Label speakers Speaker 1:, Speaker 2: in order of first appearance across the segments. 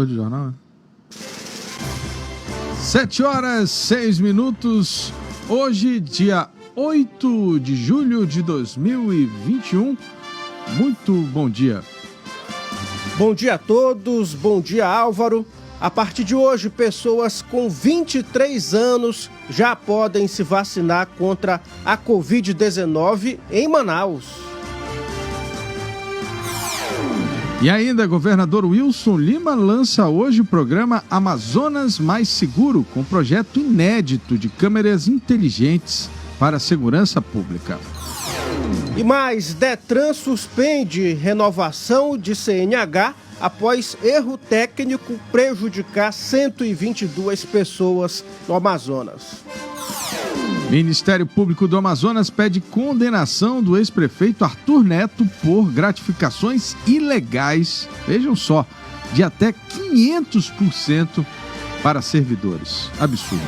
Speaker 1: depois do jornal, né? 7h06. Hoje, dia 8 de julho de 2021. Muito bom dia.
Speaker 2: Bom dia a todos, bom dia Álvaro. A partir de hoje, pessoas com 23 anos já podem se vacinar contra a Covid-19 em Manaus.
Speaker 1: E ainda, governador Wilson Lima lança hoje o programa Amazonas Mais Seguro, com projeto inédito de câmeras inteligentes para a segurança pública.
Speaker 2: E mais, Detran suspende renovação de CNH após erro técnico prejudicar 122 pessoas no Amazonas.
Speaker 1: Ministério Público do Amazonas pede condenação do ex-prefeito Arthur Neto por gratificações ilegais, vejam só, de até 500% para servidores. Absurdo.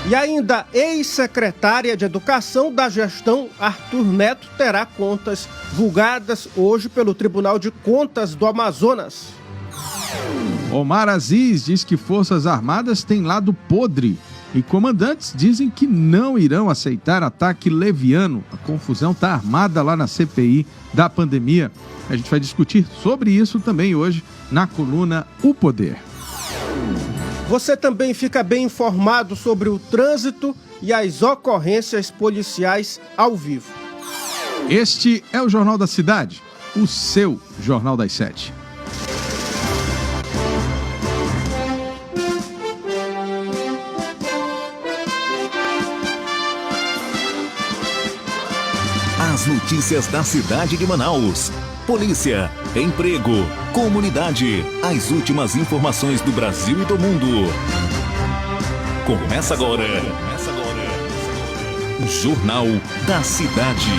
Speaker 2: E ainda, ex-secretária de Educação da gestão Arthur Neto terá contas julgadas hoje pelo Tribunal de Contas do Amazonas.
Speaker 1: Omar Aziz diz que Forças Armadas têm lado podre e comandantes dizem que não irão aceitar ataque leviano. A confusão está armada lá na CPI da pandemia. A gente vai discutir sobre isso também hoje na coluna O Poder.
Speaker 2: Você também fica bem informado sobre o trânsito e as ocorrências policiais ao vivo.
Speaker 1: Este é o Jornal da Cidade, o seu Jornal das 7.
Speaker 3: As notícias da cidade de Manaus. Polícia, emprego, comunidade, as últimas informações do Brasil e do mundo. Começa agora. Jornal da Cidade.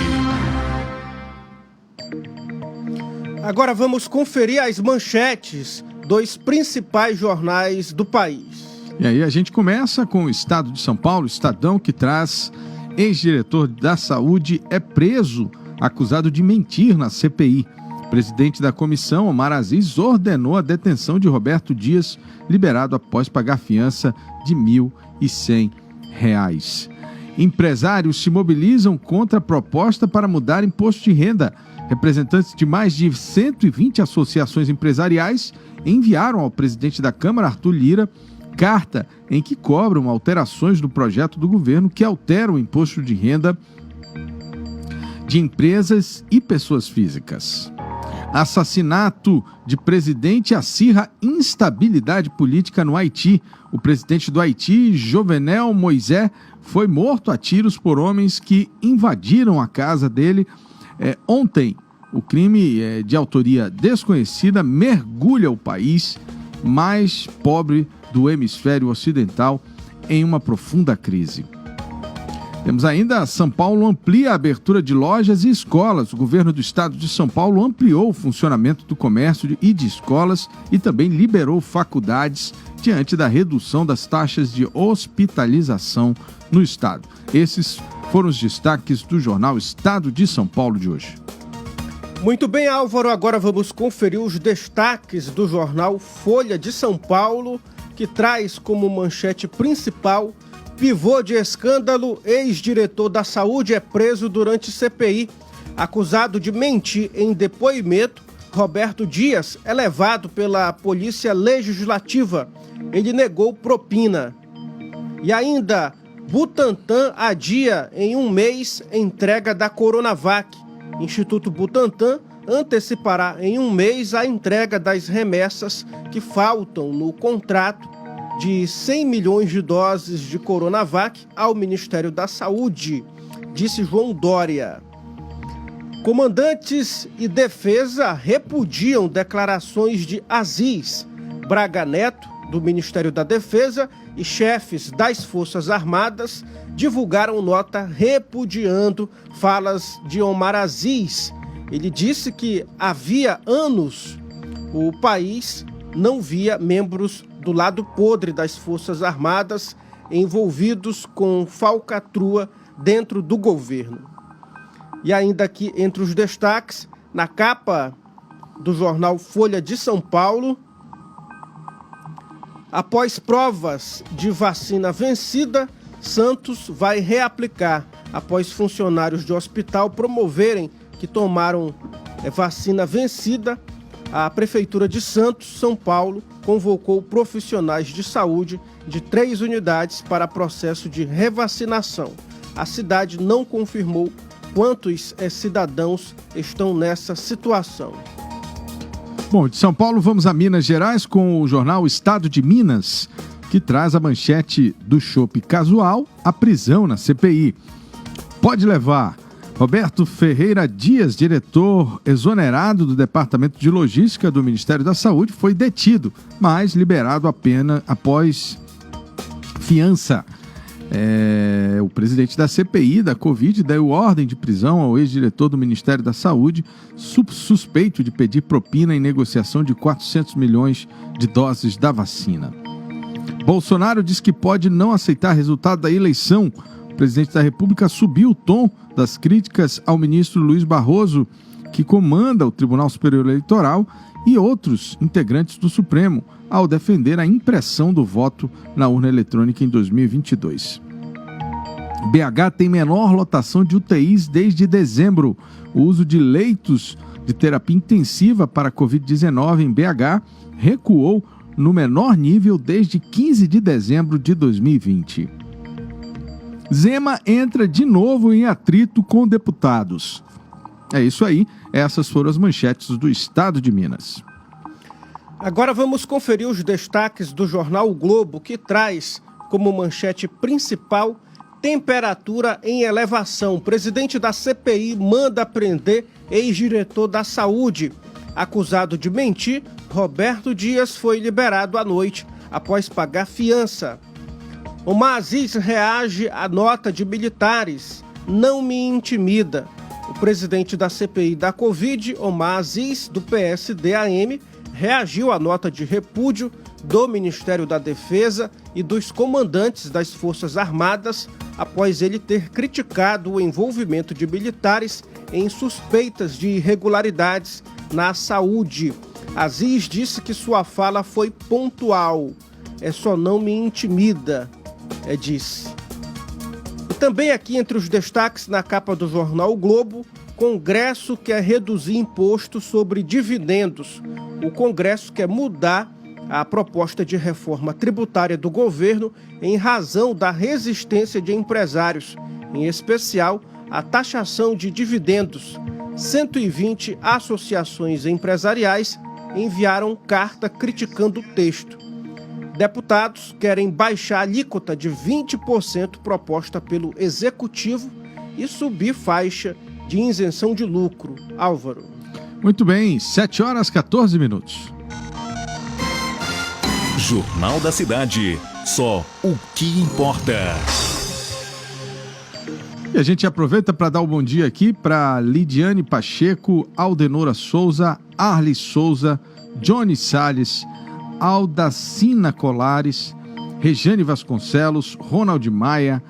Speaker 2: Agora vamos conferir as manchetes dos principais jornais do país.
Speaker 1: E aí a gente começa com o Estado de São Paulo, Estadão, que traz ex-diretor da Saúde é preso, acusado de mentir na CPI. O presidente da comissão, Omar Aziz, ordenou a detenção de Roberto Dias, liberado após pagar fiança de R$ 1.100. Empresários se mobilizam contra a proposta para mudar imposto de renda. Representantes de mais de 120 associações empresariais enviaram ao presidente da Câmara, Arthur Lira, carta em que cobram alterações do projeto do governo que altera o imposto de renda de empresas e pessoas físicas. Assassinato de presidente acirra instabilidade política no Haiti. O presidente do Haiti, Jovenel Moïse, foi morto a tiros por homens que invadiram a casa dele ontem. O crime de autoria desconhecida mergulha o país mais pobre do hemisfério ocidental em uma profunda crise. Temos ainda, São Paulo amplia a abertura de lojas e escolas. O governo do estado de São Paulo ampliou o funcionamento do comércio e de escolas e também liberou faculdades diante da redução das taxas de hospitalização no estado. Esses foram os destaques do jornal Estado de São Paulo de hoje.
Speaker 2: Muito bem, Álvaro, agora vamos conferir os destaques do jornal Folha de São Paulo, que traz como manchete principal: pivô de escândalo, ex-diretor da saúde é preso durante CPI. Acusado de mentir em depoimento, Roberto Dias é levado pela Polícia Legislativa. Ele negou propina. E ainda, Butantan adia em um mês entrega da Coronavac. Instituto Butantan antecipará em um mês a entrega das remessas que faltam no contrato de 100 milhões de doses de Coronavac ao Ministério da Saúde, disse João Dória. Comandantes e defesa repudiam declarações de Aziz, Braga Neto, do Ministério da Defesa, e chefes das Forças Armadas divulgaram nota repudiando falas de Omar Aziz. Ele disse que havia anos o país não via membros do lado podre das Forças Armadas envolvidos com falcatrua dentro do governo. E ainda aqui entre os destaques, na capa do jornal Folha de São Paulo, Após provas de vacina vencida, Santos vai reaplicar. Após funcionários de hospital promoverem que tomaram vacina vencida, a Prefeitura de Santos, São Paulo, convocou profissionais de saúde de 3 unidades para processo de revacinação. A cidade não confirmou quantos cidadãos estão nessa situação.
Speaker 1: Bom, de São Paulo vamos a Minas Gerais com o jornal Estado de Minas, que traz a manchete do chopp casual à prisão na CPI. Pode levar. Roberto Ferreira Dias, diretor exonerado do Departamento de Logística do Ministério da Saúde, foi detido, mas liberado apenas após fiança. O presidente da CPI da Covid deu ordem de prisão ao ex-diretor do Ministério da Saúde, suspeito de pedir propina em negociação de 400 milhões de doses da vacina. Bolsonaro diz que pode não aceitar resultado da eleição. O presidente da República subiu o tom das críticas ao ministro Luiz Barroso, que comanda o Tribunal Superior Eleitoral, e outros integrantes do Supremo, ao defender a impressão do voto na urna eletrônica em 2022. BH tem menor lotação de UTIs desde dezembro. O uso de leitos de terapia intensiva para a Covid-19 em BH recuou no menor nível desde 15 de dezembro de 2020. Zema entra de novo em atrito com deputados. É isso aí, essas foram as manchetes do Estado de Minas.
Speaker 2: Agora vamos conferir os destaques do jornal O Globo, que traz como manchete principal temperatura em elevação. O presidente da CPI manda prender ex-diretor da Saúde. Acusado de mentir, Roberto Dias foi liberado à noite após pagar fiança. Omar Aziz reage à nota de militares. Não me intimida. O presidente da CPI da Covid, Omar Aziz, do PSD-AM, reagiu à nota de repúdio do Ministério da Defesa e dos comandantes das Forças Armadas após ele ter criticado o envolvimento de militares em suspeitas de irregularidades na saúde. Aziz disse que sua fala foi pontual. Só não me intimida, disse. E também aqui entre os destaques na capa do jornal O Globo, Congresso quer reduzir imposto sobre dividendos. O Congresso quer mudar a proposta de reforma tributária do governo em razão da resistência de empresários, em especial a taxação de dividendos. 120 associações empresariais enviaram carta criticando o texto. Deputados querem baixar a alíquota de 20% proposta pelo Executivo e subir faixa de isenção de lucro. Álvaro.
Speaker 1: Muito bem, 7h14.
Speaker 3: Jornal da Cidade. Só o que importa.
Speaker 1: E a gente aproveita para dar um bom dia aqui para Lidiane Pacheco, Aldenora Souza, Arli Souza, Johnny Salles, Aldacina Colares, Rejane Vasconcelos, Ronald Maia,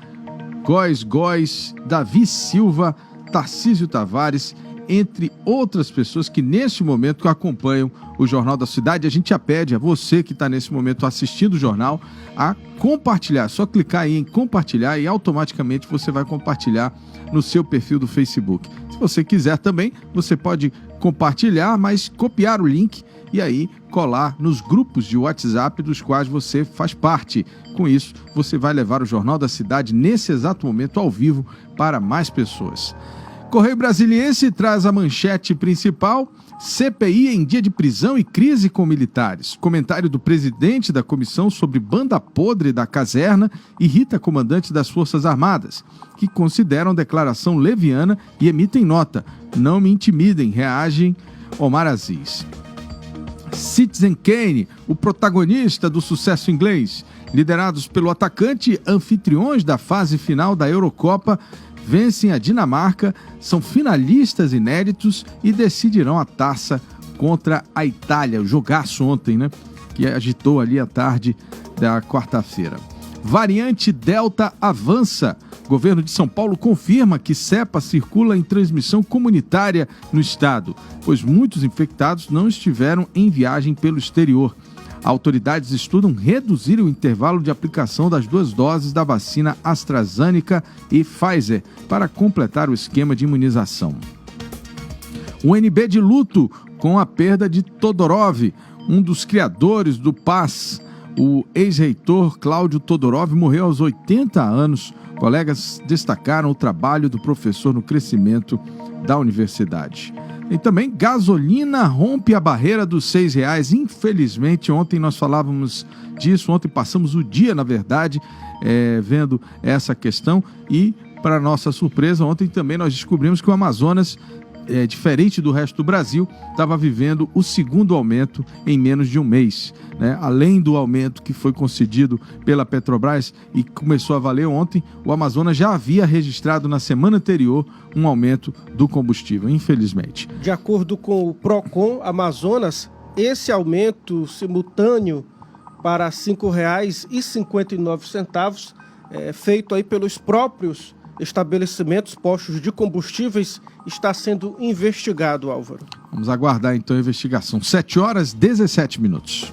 Speaker 1: Góes, Davi Silva, Tarcísio Tavares, entre outras pessoas que neste momento acompanham o Jornal da Cidade. A gente já pede a você que está nesse momento assistindo o jornal a compartilhar. É só clicar aí em compartilhar e automaticamente você vai compartilhar no seu perfil do Facebook. Se você quiser também, você pode compartilhar, mas copiar o link e aí colar nos grupos de WhatsApp dos quais você faz parte. Com isso, você vai levar o Jornal da Cidade nesse exato momento ao vivo para mais pessoas. Correio Brasiliense traz a manchete principal: CPI em dia de prisão e crise com militares. Comentário do presidente da comissão sobre banda podre da caserna irrita comandante das Forças Armadas, que consideram declaração leviana e emitem nota. Não me intimidem, reagem Omar Aziz. Citizen Kane, o protagonista do sucesso inglês. Liderados pelo atacante, anfitriões da fase final da Eurocopa, vencem a Dinamarca, são finalistas inéditos e decidirão a taça contra a Itália. O jogaço ontem, né? Que agitou ali a tarde da quarta-feira. Variante Delta avança. Governo de São Paulo confirma que cepa circula em transmissão comunitária no estado, pois muitos infectados não estiveram em viagem pelo exterior. Autoridades estudam reduzir o intervalo de aplicação das 2 doses da vacina AstraZeneca e Pfizer para completar o esquema de imunização. O UNB de luto com a perda de Todorov, um dos criadores do PAS. O ex-reitor Cláudio Todorov morreu aos 80 anos. Colegas destacaram o trabalho do professor no crescimento da universidade. E também gasolina rompe a barreira dos R$6. Infelizmente, ontem nós falávamos disso, ontem passamos o dia, na verdade, vendo essa questão e, para nossa surpresa, ontem também nós descobrimos que o Amazonas, diferente do resto do Brasil, estava vivendo o segundo aumento em menos de um mês, né? Além do aumento que foi concedido pela Petrobras e começou a valer ontem, o Amazonas já havia registrado na semana anterior um aumento do combustível, infelizmente.
Speaker 2: De acordo com o Procon Amazonas, esse aumento simultâneo para R$ 5,59 feito aí pelos próprios estabelecimentos, postos de combustíveis, está sendo investigado, Álvaro.
Speaker 1: Vamos aguardar então a investigação. 7h17.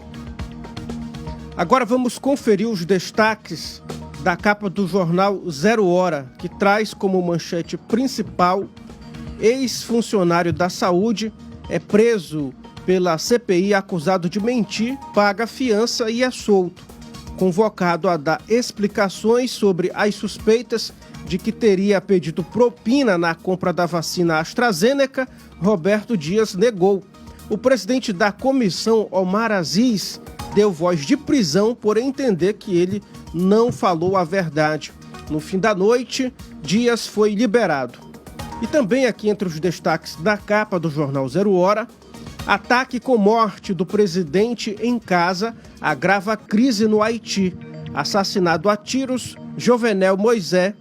Speaker 2: Agora vamos conferir os destaques da capa do jornal 0 Hora, que traz como manchete principal: ex-funcionário da saúde é preso pela CPI acusado de mentir, paga fiança e é solto. Convocado a dar explicações sobre as suspeitas de que teria pedido propina na compra da vacina AstraZeneca, Roberto Dias negou. O presidente da comissão, Omar Aziz, deu voz de prisão por entender que ele não falou a verdade. No fim da noite, Dias foi liberado. E também aqui entre os destaques da capa do jornal 0 Hora, ataque com morte do presidente em casa agrava a crise no Haiti. Assassinado a tiros, Jovenel Moisés,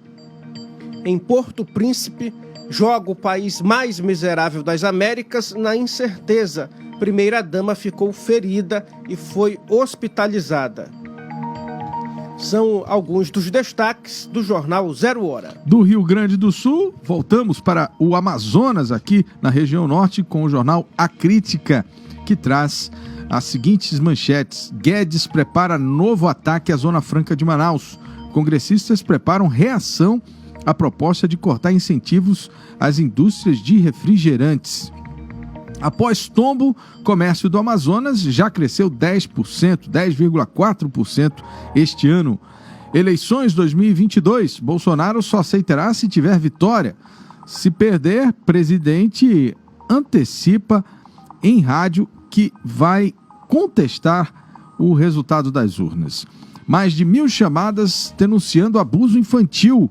Speaker 2: em Porto Príncipe, joga o país mais miserável das Américas na incerteza. Primeira-dama ficou ferida e foi hospitalizada. São alguns dos destaques do jornal 0 Hora.
Speaker 1: Do Rio Grande do Sul, voltamos para o Amazonas, aqui na região norte, com o jornal A Crítica, que traz as seguintes manchetes. Guedes prepara novo ataque à Zona Franca de Manaus. Congressistas preparam reação à proposta de cortar incentivos às indústrias de refrigerantes. Após tombo, comércio do Amazonas já cresceu 10%, 10,4% este ano. Eleições 2022, Bolsonaro só aceitará se tiver vitória. Se perder, presidente antecipa em rádio que vai contestar o resultado das urnas. Mais de 1.000 chamadas denunciando abuso infantil.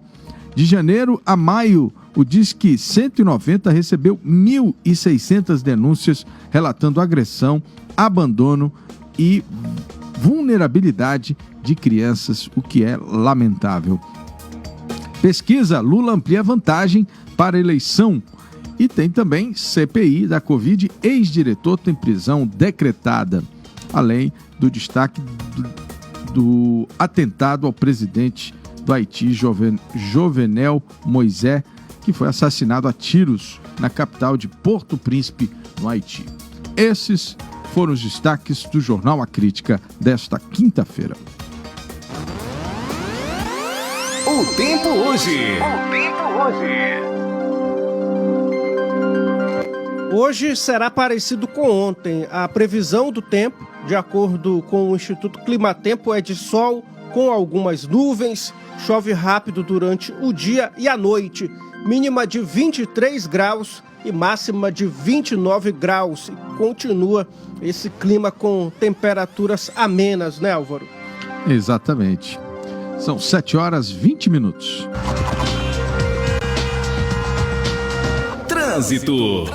Speaker 1: De janeiro a maio, o Disque 190 recebeu 1.600 denúncias relatando agressão, abandono e vulnerabilidade de crianças, o que é lamentável. Pesquisa: Lula amplia vantagem para eleição. E tem também CPI da Covid, ex-diretor tem prisão decretada. Além do destaque do atentado ao presidente do Haiti, Jovenel Moisés, que foi assassinado a tiros na capital de Porto Príncipe, no Haiti. Esses foram os destaques do jornal A Crítica desta quinta-feira.
Speaker 3: O tempo hoje.
Speaker 2: Hoje será parecido com ontem. A previsão do tempo, de acordo com o Instituto Climatempo, é de sol com algumas nuvens, chove rápido durante o dia e a noite, mínima de 23 graus e máxima de 29 graus. E continua esse clima com temperaturas amenas, né, Álvaro?
Speaker 1: Exatamente. São 7h20.
Speaker 3: Trânsito.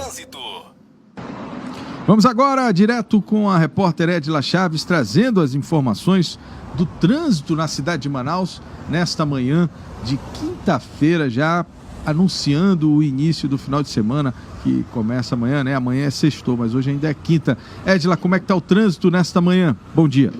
Speaker 1: Vamos agora direto com a repórter Edila Chaves, trazendo as informações do trânsito na cidade de Manaus nesta manhã de quinta-feira, já anunciando o início do final de semana, que começa amanhã, né? Amanhã é sextou, mas hoje ainda é quinta. Edila, como é que está o trânsito nesta manhã? Bom dia.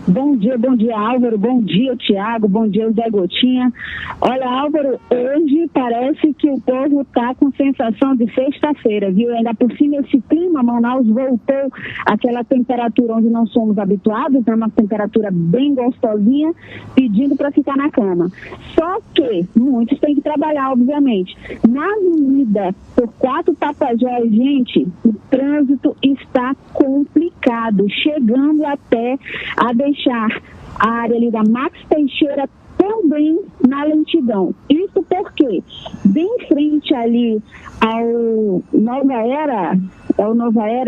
Speaker 4: Bom dia, Álvaro. Bom dia, Tiago. Bom dia, Zé Gotinha. Olha, Álvaro, hoje parece que o povo está com sensação de sexta-feira, viu? Ainda por cima, esse clima, Manaus voltou àquela temperatura onde não somos habituados, é uma temperatura bem gostosinha, pedindo para ficar na cama. Só que muitos têm que trabalhar, obviamente. Na avenida, por 4 Tapajós, gente, o trânsito está complicado, chegando até a deixar a área ali da Max Teixeira também na lentidão. Isso porque, bem em frente ali ao Nova Era,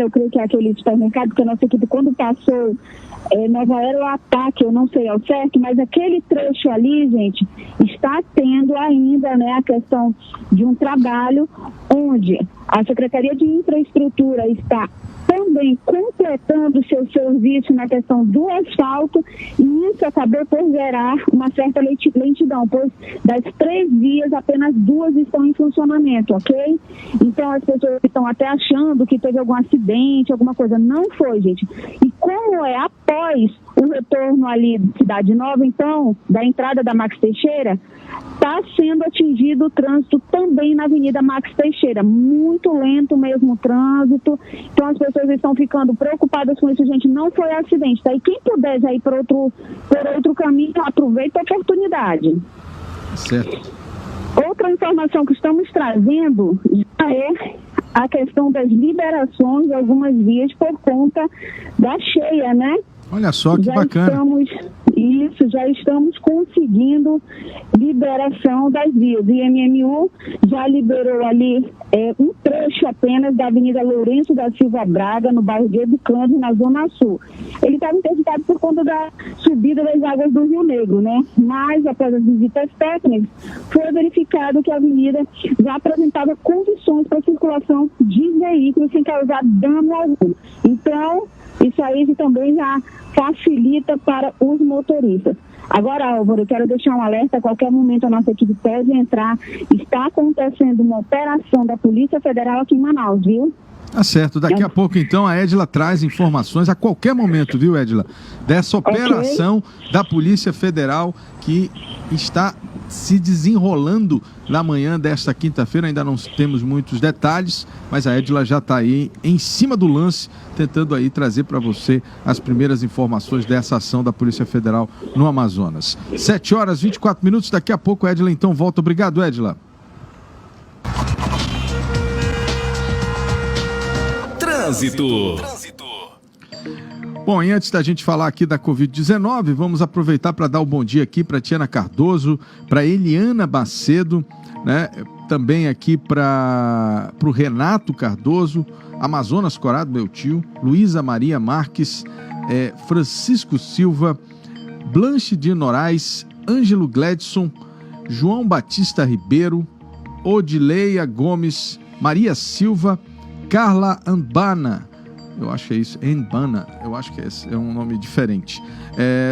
Speaker 4: eu creio que é aquele supermercado que a nossa equipe, quando passou Nova Era o Ataque, eu não sei ao certo, mas aquele trecho ali, gente, está tendo ainda, né, a questão de um trabalho onde a Secretaria de Infraestrutura está também completando seu serviço na questão do asfalto, e isso acabou por gerar uma certa lentidão, pois das 3 vias, apenas 2 estão em funcionamento, ok? Então as pessoas estão até achando que teve algum acidente, alguma coisa. Não foi, gente. E como é após o retorno ali de Cidade Nova, então, da entrada da Max Teixeira, está sendo atingido o trânsito também na Avenida Max Teixeira. Muito lento mesmo o trânsito. Então as pessoas estão ficando preocupadas com isso, gente. Não foi acidente, tá? E quem puder já ir por outro caminho, aproveita a oportunidade.
Speaker 1: Certo.
Speaker 4: Outra informação que estamos trazendo já é a questão das liberações de algumas vias por conta da cheia, né?
Speaker 1: Olha só que bacana.
Speaker 4: Já estamos conseguindo liberação das vias. O IMMU já liberou ali um trecho apenas da Avenida Lourenço da Silva Braga, no bairro de Educando, na Zona Sul. Ele estava interditado por conta da subida das águas do Rio Negro, né? Mas, após as visitas técnicas, foi verificado que a avenida já apresentava condições para circulação de veículos sem causar dano algum. Então, isso aí também já facilita para os motoristas. Agora, Álvaro, eu quero deixar um alerta: a qualquer momento a nossa equipe pode entrar. Está acontecendo uma operação da Polícia Federal aqui em Manaus, viu?
Speaker 1: Tá certo. Daqui a pouco, então, a Edila traz informações a qualquer momento, viu, Edila? Dessa operação da Polícia Federal que está se desenrolando na manhã desta quinta-feira. Ainda não temos muitos detalhes, mas a Edila já está aí em cima do lance, tentando aí trazer para você as primeiras informações dessa ação da Polícia Federal no Amazonas. 7h24. Daqui a pouco a Edila, então, volta. Obrigado, Edila.
Speaker 3: Trânsito.
Speaker 1: Bom, e antes da gente falar aqui da Covid-19, vamos aproveitar para dar o bom dia aqui para Tiana Cardoso, para Eliana Macedo, né? Também aqui para o Renato Cardoso, Amazonas Corado, meu tio, Luísa Maria Marques, Francisco Silva, Blanche de Noraes, Ângelo Gledson, João Batista Ribeiro, Odileia Gomes, Maria Silva, Carla Ambana, eu acho que é isso, Embana, eu acho que é um nome diferente.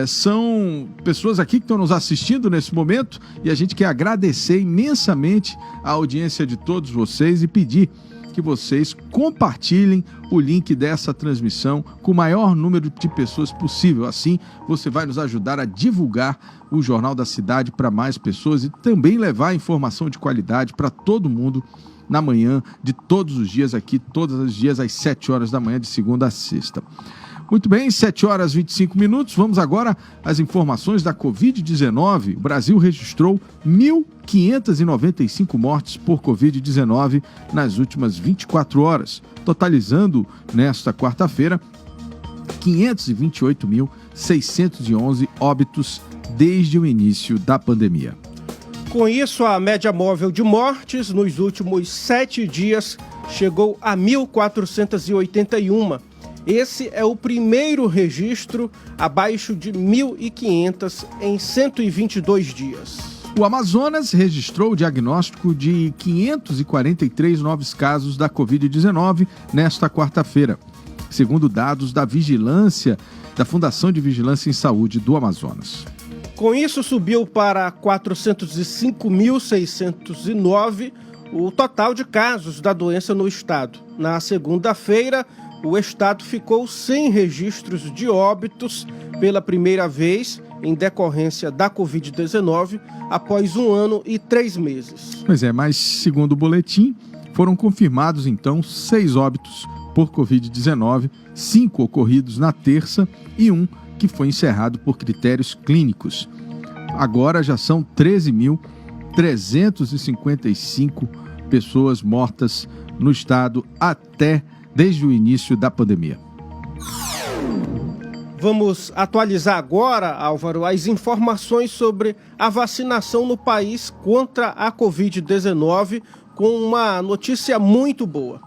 Speaker 1: São pessoas aqui que estão nos assistindo nesse momento e a gente quer agradecer imensamente a audiência de todos vocês e pedir que vocês compartilhem o link dessa transmissão com o maior número de pessoas possível. Assim, você vai nos ajudar a divulgar o Jornal da Cidade para mais pessoas e também levar informação de qualidade para todo mundo na manhã de todos os dias aqui, todos os dias às 7 horas da manhã, de segunda a sexta. Muito bem, 7h25. Vamos agora às informações da Covid-19. O Brasil registrou 1.595 mortes por Covid-19 nas últimas 24 horas, totalizando, nesta quarta-feira, 528.611 óbitos desde o início da pandemia.
Speaker 2: Com isso, a média móvel de mortes nos últimos 7 dias chegou a 1.481. Esse é o primeiro registro abaixo de 1.500 em 122 dias.
Speaker 1: O Amazonas registrou o diagnóstico de 543 novos casos da Covid-19 nesta quarta-feira, segundo dados da Fundação de Vigilância em Saúde do Amazonas.
Speaker 2: Com isso, subiu para 405.609 o total de casos da doença no estado. Na segunda-feira, o estado ficou sem registros de óbitos pela primeira vez em decorrência da Covid-19 após 1 ano e 3 meses.
Speaker 1: Pois é, mas segundo o boletim, foram confirmados então 6 óbitos por Covid-19, 5 ocorridos na terça e 1 que foi encerrado por critérios clínicos. Agora já são 13.355 pessoas mortas no estado desde o início da pandemia.
Speaker 2: Vamos atualizar agora, Álvaro, as informações sobre a vacinação no país contra a Covid-19 com uma notícia muito boa.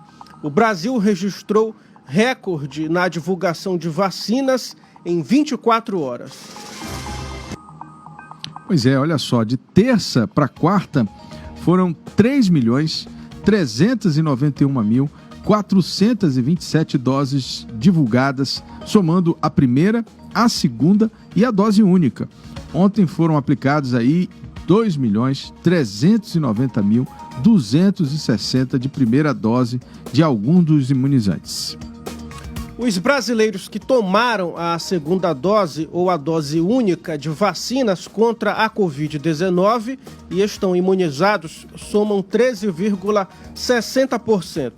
Speaker 2: O Brasil registrou recorde na divulgação de vacinas em 24 horas.
Speaker 1: Pois é, olha só, de terça para quarta foram 3.391.427 doses divulgadas, somando a primeira, a segunda e a dose única. Ontem foram aplicados aí 2.390.260 de primeira dose de algum dos imunizantes.
Speaker 2: Os brasileiros que tomaram a segunda dose ou a dose única de vacinas contra a Covid-19 e estão imunizados somam 13,60%.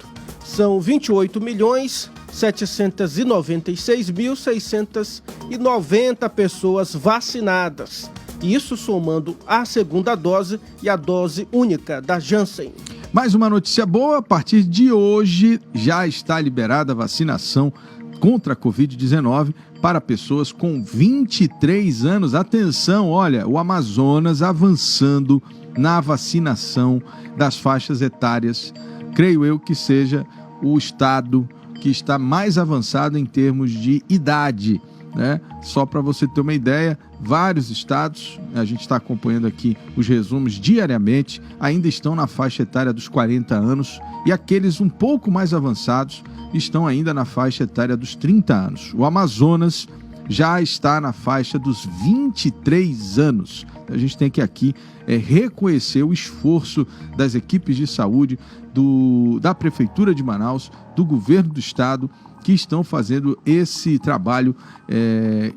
Speaker 2: São 28.796.690 pessoas vacinadas. Isso somando a segunda dose e a dose única da Janssen.
Speaker 1: Mais uma notícia boa, a partir de hoje já está liberada a vacinação contra a Covid-19 para pessoas com 23 anos. Atenção, olha, o Amazonas avançando na vacinação das faixas etárias. Creio eu que seja o estado que está mais avançado em termos de idade, né? Só para você ter uma ideia, vários estados, a gente está acompanhando aqui os resumos diariamente, ainda estão na faixa etária dos 40 anos e aqueles um pouco mais avançados estão ainda na faixa etária dos 30 anos. O Amazonas já está na faixa dos 23 anos. A gente tem que aqui reconhecer o esforço das equipes de saúde, da Prefeitura de Manaus, do Governo do Estado, que estão fazendo esse trabalho,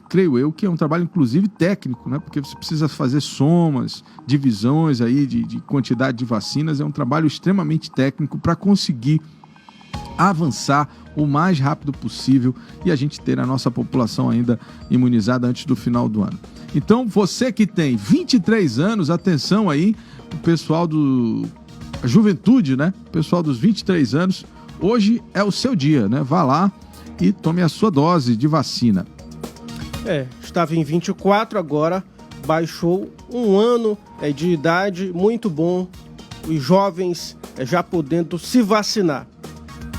Speaker 1: creio eu, que é um trabalho inclusive técnico, né? Porque você precisa fazer somas, divisões aí de quantidade de vacinas, é um trabalho extremamente técnico para conseguir avançar o mais rápido possível e a gente ter a nossa população ainda imunizada antes do final do ano. Então, você que tem 23 anos, atenção aí, o pessoal a juventude, né? O pessoal dos 23 anos, hoje é o seu dia, né? Vá lá e tome a sua dose de vacina.
Speaker 2: Estava em 24, agora baixou 1 ano de idade, muito bom, os jovens já podendo se vacinar.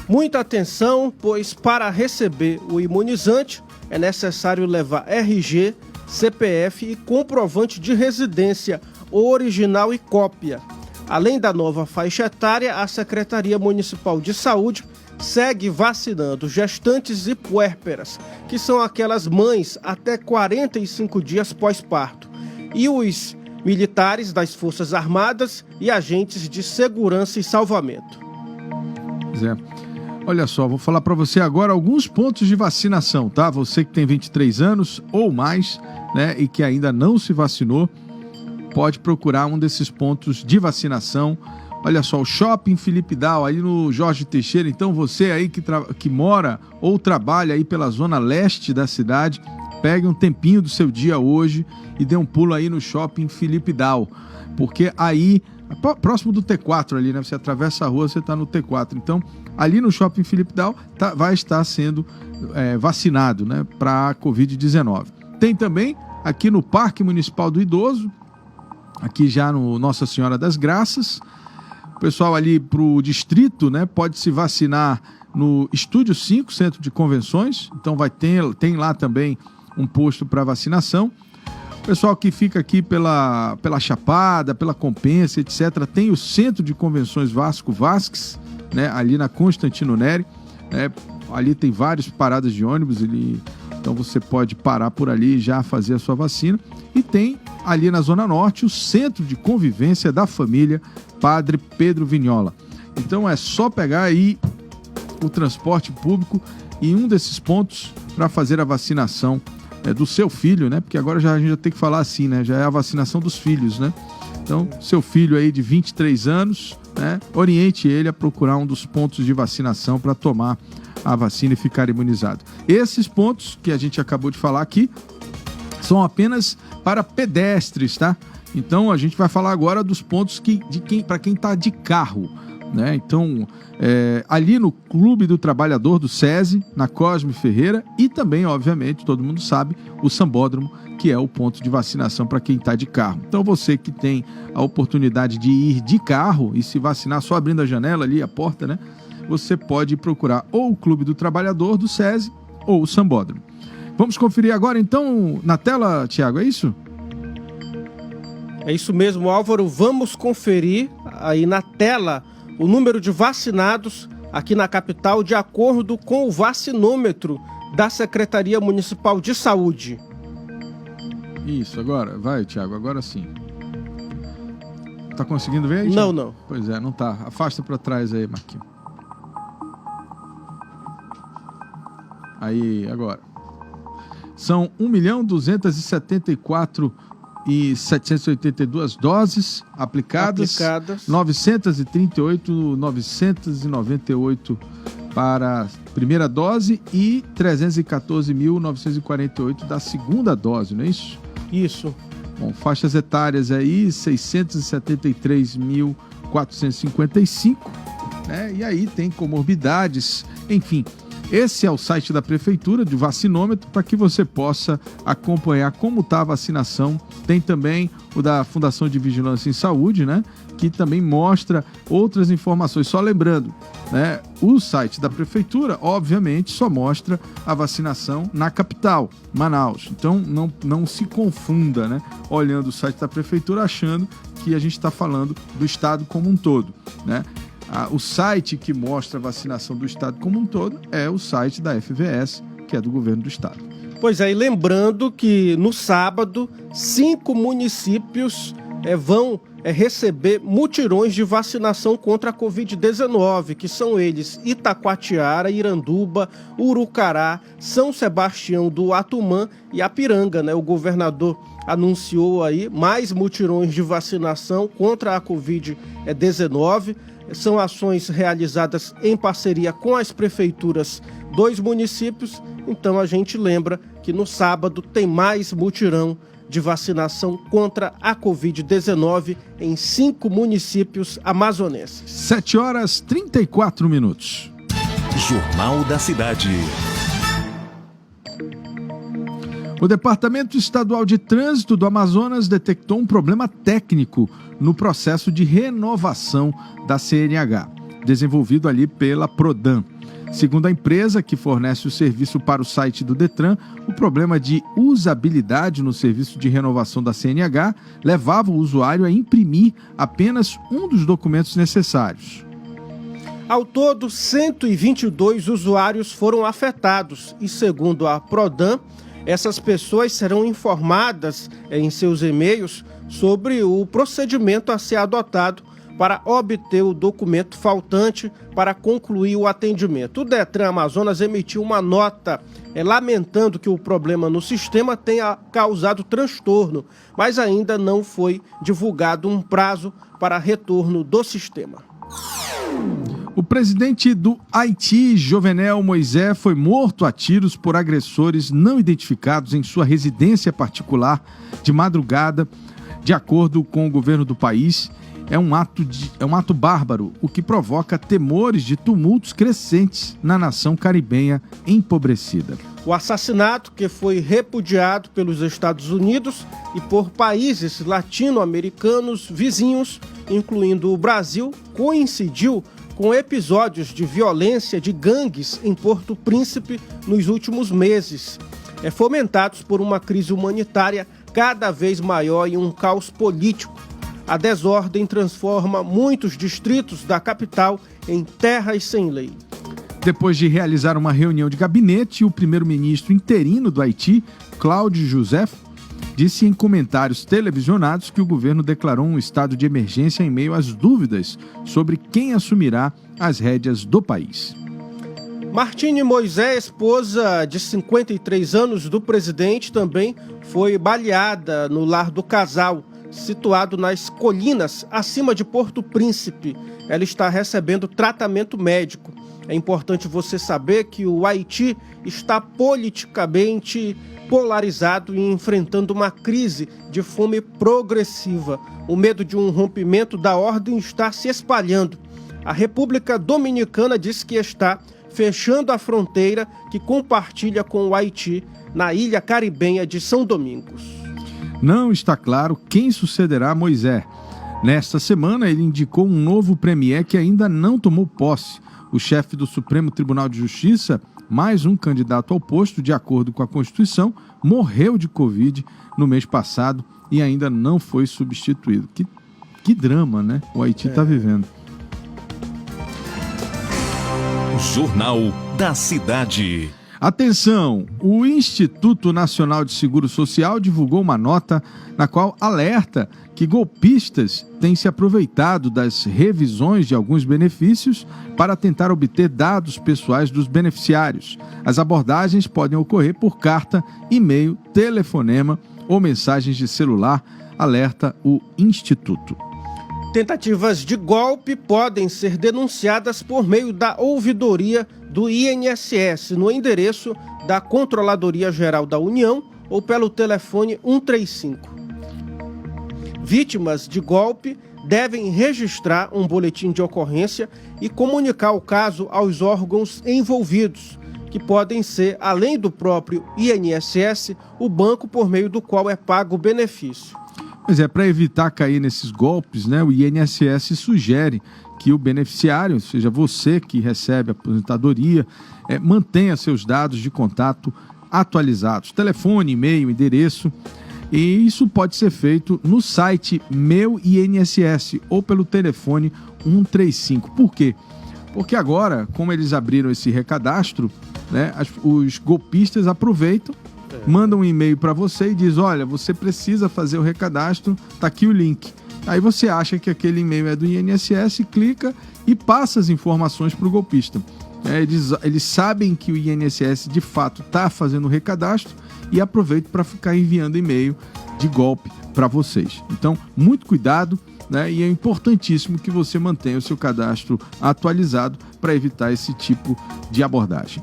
Speaker 2: Muita atenção, pois para receber o imunizante é necessário levar RG, CPF e comprovante de residência original e cópia. Além da nova faixa etária, a Secretaria Municipal de Saúde segue vacinando gestantes e puérperas, que são aquelas mães até 45 dias pós-parto, e os militares das Forças Armadas e agentes de segurança e salvamento.
Speaker 1: Olha só, vou falar para você agora alguns pontos de vacinação, tá? Você que tem 23 anos ou mais, né, e que ainda não se vacinou, pode procurar um desses pontos de vacinação. Olha só, o Shopping Felipe Dal, aí no Jorge Teixeira. Então você aí que mora ou trabalha aí pela zona leste da cidade, pegue um tempinho do seu dia hoje e dê um pulo aí no Shopping Felipe Dal, porque aí, próximo do T4 ali, né? Você atravessa a rua, você está no T4. Então, ali no Shopping Felipe Dal vai estar sendo vacinado, né, para a Covid-19. Tem também aqui no Parque Municipal do Idoso, aqui já no Nossa Senhora das Graças. O pessoal ali para o distrito, né, pode se vacinar no Estúdio 5, Centro de Convenções. Então tem lá também um posto para vacinação. O pessoal que fica aqui pela Chapada, pela Compensa, etc., tem o Centro de Convenções Vasco Vasques, né, ali na Constantino Neri. Ali tem várias paradas de ônibus, então você pode parar por ali e já fazer a sua vacina. E tem ali na Zona Norte o Centro de Convivência da Família Padre Pedro Vignola. Então é só pegar aí o transporte público em um desses pontos para fazer a vacinação do seu filho, né? Porque agora a gente já tem que falar assim, né? Já é a vacinação dos filhos, né? Então, seu filho aí de 23 anos, né? Oriente ele a procurar um dos pontos de vacinação para tomar a vacina e ficar imunizado. Esses pontos que a gente acabou de falar aqui são apenas para pedestres, tá? Então, a gente vai falar agora dos pontos para quem está de carro, né? Então, ali no Clube do Trabalhador do SESI, na Cosme Ferreira, e também, obviamente, todo mundo sabe, o Sambódromo, que é o ponto de vacinação para quem está de carro. Então, você que tem a oportunidade de ir de carro e se vacinar só abrindo a janela ali, a porta, né? Você pode procurar ou o Clube do Trabalhador do SESI ou o Sambódromo. Vamos conferir agora, então, na tela, Tiago, é isso?
Speaker 2: É isso mesmo, Álvaro. Vamos conferir aí na tela o número de vacinados aqui na capital de acordo com o vacinômetro da Secretaria Municipal de Saúde.
Speaker 1: Isso, agora. Vai, Tiago, agora sim. Tá conseguindo ver aí,
Speaker 2: Não,
Speaker 1: Tiago?
Speaker 2: não.
Speaker 1: Pois é, não tá. Afasta para trás aí, Marquinhos. Aí, agora. São 1.274.782 doses aplicadas. 938.998 para a primeira dose e 314.948 da segunda dose, não é isso?
Speaker 2: Isso.
Speaker 1: Bom, faixas etárias aí, 673.455, né? E aí tem comorbidades, enfim. Esse é o site da Prefeitura, de vacinômetro, para que você possa acompanhar como está a vacinação. Tem também o da Fundação de Vigilância em Saúde, né? Que também mostra outras informações. Só lembrando, né? O site da Prefeitura, obviamente, só mostra a vacinação na capital, Manaus. Então, não se confunda, né? Olhando o site da Prefeitura, achando que a gente está falando do estado como um todo, né? O site que mostra a vacinação do estado como um todo é o site da FVS, que é do governo do estado.
Speaker 2: Pois é, e lembrando que no sábado, 5 municípios vão receber mutirões de vacinação contra a Covid-19, que são eles Itacoatiara, Iranduba, Urucará, São Sebastião do Atumã e Apiranga, né? O governador anunciou aí mais mutirões de vacinação contra a Covid-19. São ações realizadas em parceria com as prefeituras dos municípios. Então a gente lembra que no sábado tem mais mutirão de vacinação contra a Covid-19 em 5 municípios amazonenses.
Speaker 1: 7h34.
Speaker 3: Jornal da Cidade.
Speaker 1: O Departamento Estadual de Trânsito do Amazonas detectou um problema técnico no processo de renovação da CNH, desenvolvido ali pela Prodan. Segundo a empresa que fornece o serviço para o site do Detran, o problema de usabilidade no serviço de renovação da CNH levava o usuário a imprimir apenas um dos documentos necessários.
Speaker 2: Ao todo, 122 usuários foram afetados e, segundo a Prodan, essas pessoas serão informadas em seus e-mails sobre o procedimento a ser adotado para obter o documento faltante para concluir o atendimento. O Detran Amazonas emitiu uma nota lamentando que o problema no sistema tenha causado transtorno, mas ainda não foi divulgado um prazo para retorno do sistema.
Speaker 1: O presidente do Haiti, Jovenel Moisés, foi morto a tiros por agressores não identificados em sua residência particular de madrugada, de acordo com o governo do país. É um ato bárbaro, o que provoca temores de tumultos crescentes na nação caribenha empobrecida.
Speaker 2: O assassinato, que foi repudiado pelos Estados Unidos e por países latino-americanos vizinhos, incluindo o Brasil, coincidiu com episódios de violência de gangues em Porto Príncipe nos últimos meses, fomentados por uma crise humanitária cada vez maior e um caos político. A desordem transforma muitos distritos da capital em terras sem lei.
Speaker 1: Depois de realizar uma reunião de gabinete, o primeiro-ministro interino do Haiti, Cláudio Joseph, disse em comentários televisionados que o governo declarou um estado de emergência em meio às dúvidas sobre quem assumirá as rédeas do país.
Speaker 2: Martine Moisés, esposa de 53 anos do presidente, também foi baleada no lar do casal, situado nas colinas acima de Porto Príncipe. Ela está recebendo tratamento médico. É importante você saber que o Haiti está politicamente polarizado e enfrentando uma crise de fome progressiva. O medo de um rompimento da ordem está se espalhando. A República Dominicana diz que está fechando a fronteira que compartilha com o Haiti na ilha caribenha de São Domingos.
Speaker 1: Não está claro quem sucederá Moisés. Nesta semana, ele indicou um novo premier que ainda não tomou posse. O chefe do Supremo Tribunal de Justiça, mais um candidato ao posto, de acordo com a Constituição, morreu de Covid no mês passado e ainda não foi substituído. Que drama, né? O Haiti está vivendo.
Speaker 3: Jornal da Cidade.
Speaker 1: Atenção! O Instituto Nacional de Seguro Social divulgou uma nota na qual alerta que golpistas têm se aproveitado das revisões de alguns benefícios para tentar obter dados pessoais dos beneficiários. As abordagens podem ocorrer por carta, e-mail, telefonema ou mensagens de celular, alerta o Instituto.
Speaker 2: Tentativas de golpe podem ser denunciadas por meio da ouvidoria do INSS no endereço da Controladoria Geral da União ou pelo telefone 135. Vítimas de golpe devem registrar um boletim de ocorrência e comunicar o caso aos órgãos envolvidos, que podem ser, além do próprio INSS, o banco por meio do qual é pago o benefício.
Speaker 1: Pois é, para evitar cair nesses golpes, né, o INSS sugere que o beneficiário, ou seja, você que recebe a aposentadoria, mantenha seus dados de contato atualizados, telefone, e-mail, endereço, e isso pode ser feito no site Meu INSS ou pelo telefone 135. Por quê? Porque agora, como eles abriram esse recadastro, né, os golpistas aproveitam, mandam um e-mail para você e diz, olha, você precisa fazer o recadastro, tá aqui o link. Aí você acha que aquele e-mail é do INSS, clica e passa as informações para o golpista. Eles sabem que o INSS de fato está fazendo o recadastro e aproveitam para ficar enviando e-mail de golpe para vocês. Então, muito cuidado, né? E é importantíssimo que você mantenha o seu cadastro atualizado para evitar esse tipo de abordagem.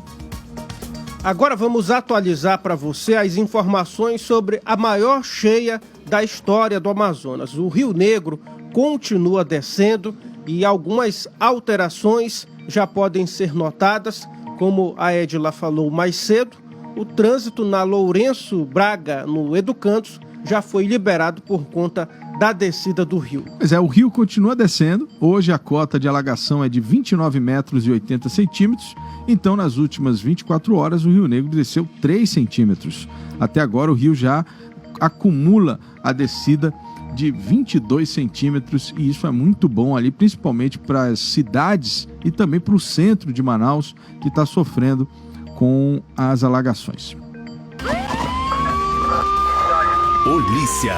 Speaker 2: Agora vamos atualizar para você as informações sobre a maior cheia da história do Amazonas. O Rio Negro continua descendo e algumas alterações já podem ser notadas, como a Edila falou mais cedo. O trânsito na Lourenço Braga, no Educandos, já foi liberado por conta da descida do rio.
Speaker 1: Pois é, o rio continua descendo. Hoje a cota de alagação é de 29 metros e 80 centímetros. Então, nas últimas 24 horas, o Rio Negro desceu 3 centímetros. Até agora, o rio já acumula a descida de 22 centímetros e isso é muito bom ali, principalmente para as cidades e também para o centro de Manaus, que está sofrendo com as alagações.
Speaker 3: Polícia.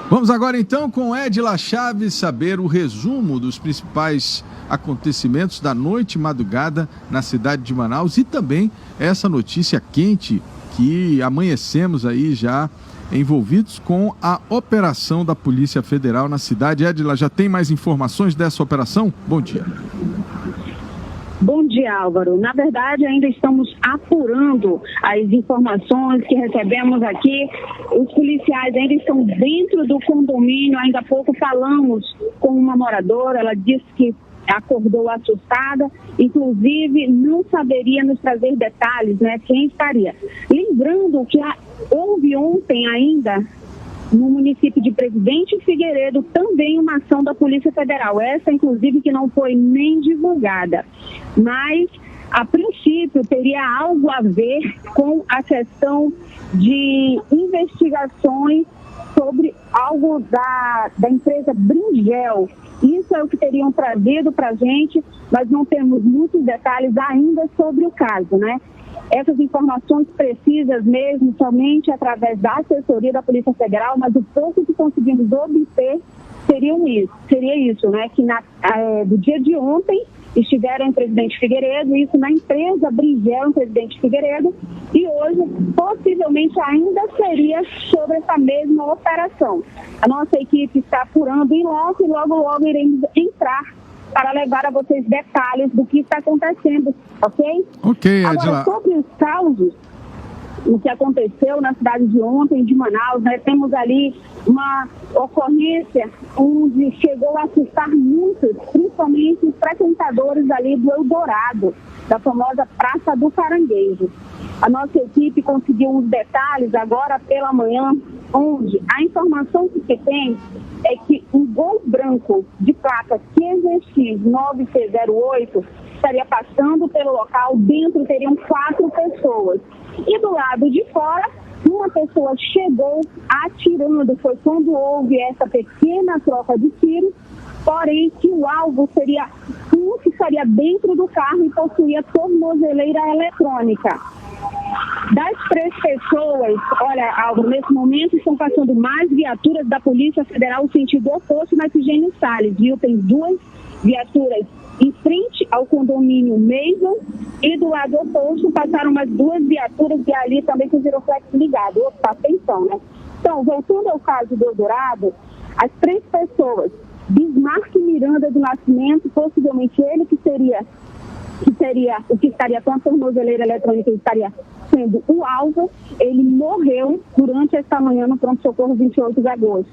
Speaker 1: Vamos agora então com Edila Chaves saber o resumo dos principais acontecimentos da noite e madrugada na cidade de Manaus e também essa notícia quente que amanhecemos aí já envolvidos com a operação da Polícia Federal na cidade. Edila, já tem mais informações dessa operação? Bom dia.
Speaker 4: Bom dia, Álvaro. Na verdade, ainda estamos apurando as informações que recebemos aqui. Os policiais ainda estão dentro do condomínio. Ainda há pouco falamos com uma moradora. Ela disse que acordou assustada, inclusive não saberia nos trazer detalhes, né, quem estaria. Lembrando que houve ontem ainda, no município de Presidente Figueiredo, também uma ação da Polícia Federal. Essa, inclusive, que não foi nem divulgada. Mas, a princípio, teria algo a ver com a questão de investigações sobre algo da empresa Bringel. Isso é o que teriam trazido para a gente, mas não temos muitos detalhes ainda sobre o caso, né? Essas informações precisas mesmo, somente através da assessoria da Polícia Federal, mas o pouco que conseguimos obter seria isso, né? Que do dia de ontem estiveram em Presidente Figueiredo, isso na empresa Brigel em Presidente Figueiredo, e hoje possivelmente ainda seria sobre essa mesma operação. A nossa equipe está apurando em loco e logo iremos entrar para levar a vocês detalhes do que está acontecendo, ok?
Speaker 1: Ok, Edila.
Speaker 4: Agora, sobre os causos, o que aconteceu na cidade de ontem, de Manaus, né, temos ali uma ocorrência onde chegou a assustar muitos, principalmente os frequentadores ali do Eldorado, da famosa Praça do Caranguejo. A nossa equipe conseguiu uns detalhes agora pela manhã, onde a informação que se tem é que um Gol branco de placa QZX 9C08 estaria passando pelo local, dentro teriam 4 pessoas. E do lado de fora, uma pessoa chegou atirando, foi quando houve essa pequena troca de tiros, porém que o alvo seria um que estaria dentro do carro e possuía tornozeleira eletrônica. Das 3 pessoas, olha, Álvaro, nesse momento estão passando mais viaturas da Polícia Federal no sentido oposto na Efigênio Salles, viu? Tem 2 viaturas em frente ao condomínio Mason e do lado oposto passaram mais 2 viaturas e ali também com o giroflex ligado. Opa, atenção, né? Então, voltando ao caso do Eldorado, as 3 pessoas, Bismarck Miranda do Nascimento, possivelmente ele que seria o que estaria com a tornozeleira eletrônica, estaria sendo o alvo, ele morreu durante esta manhã no pronto-socorro 28 de agosto.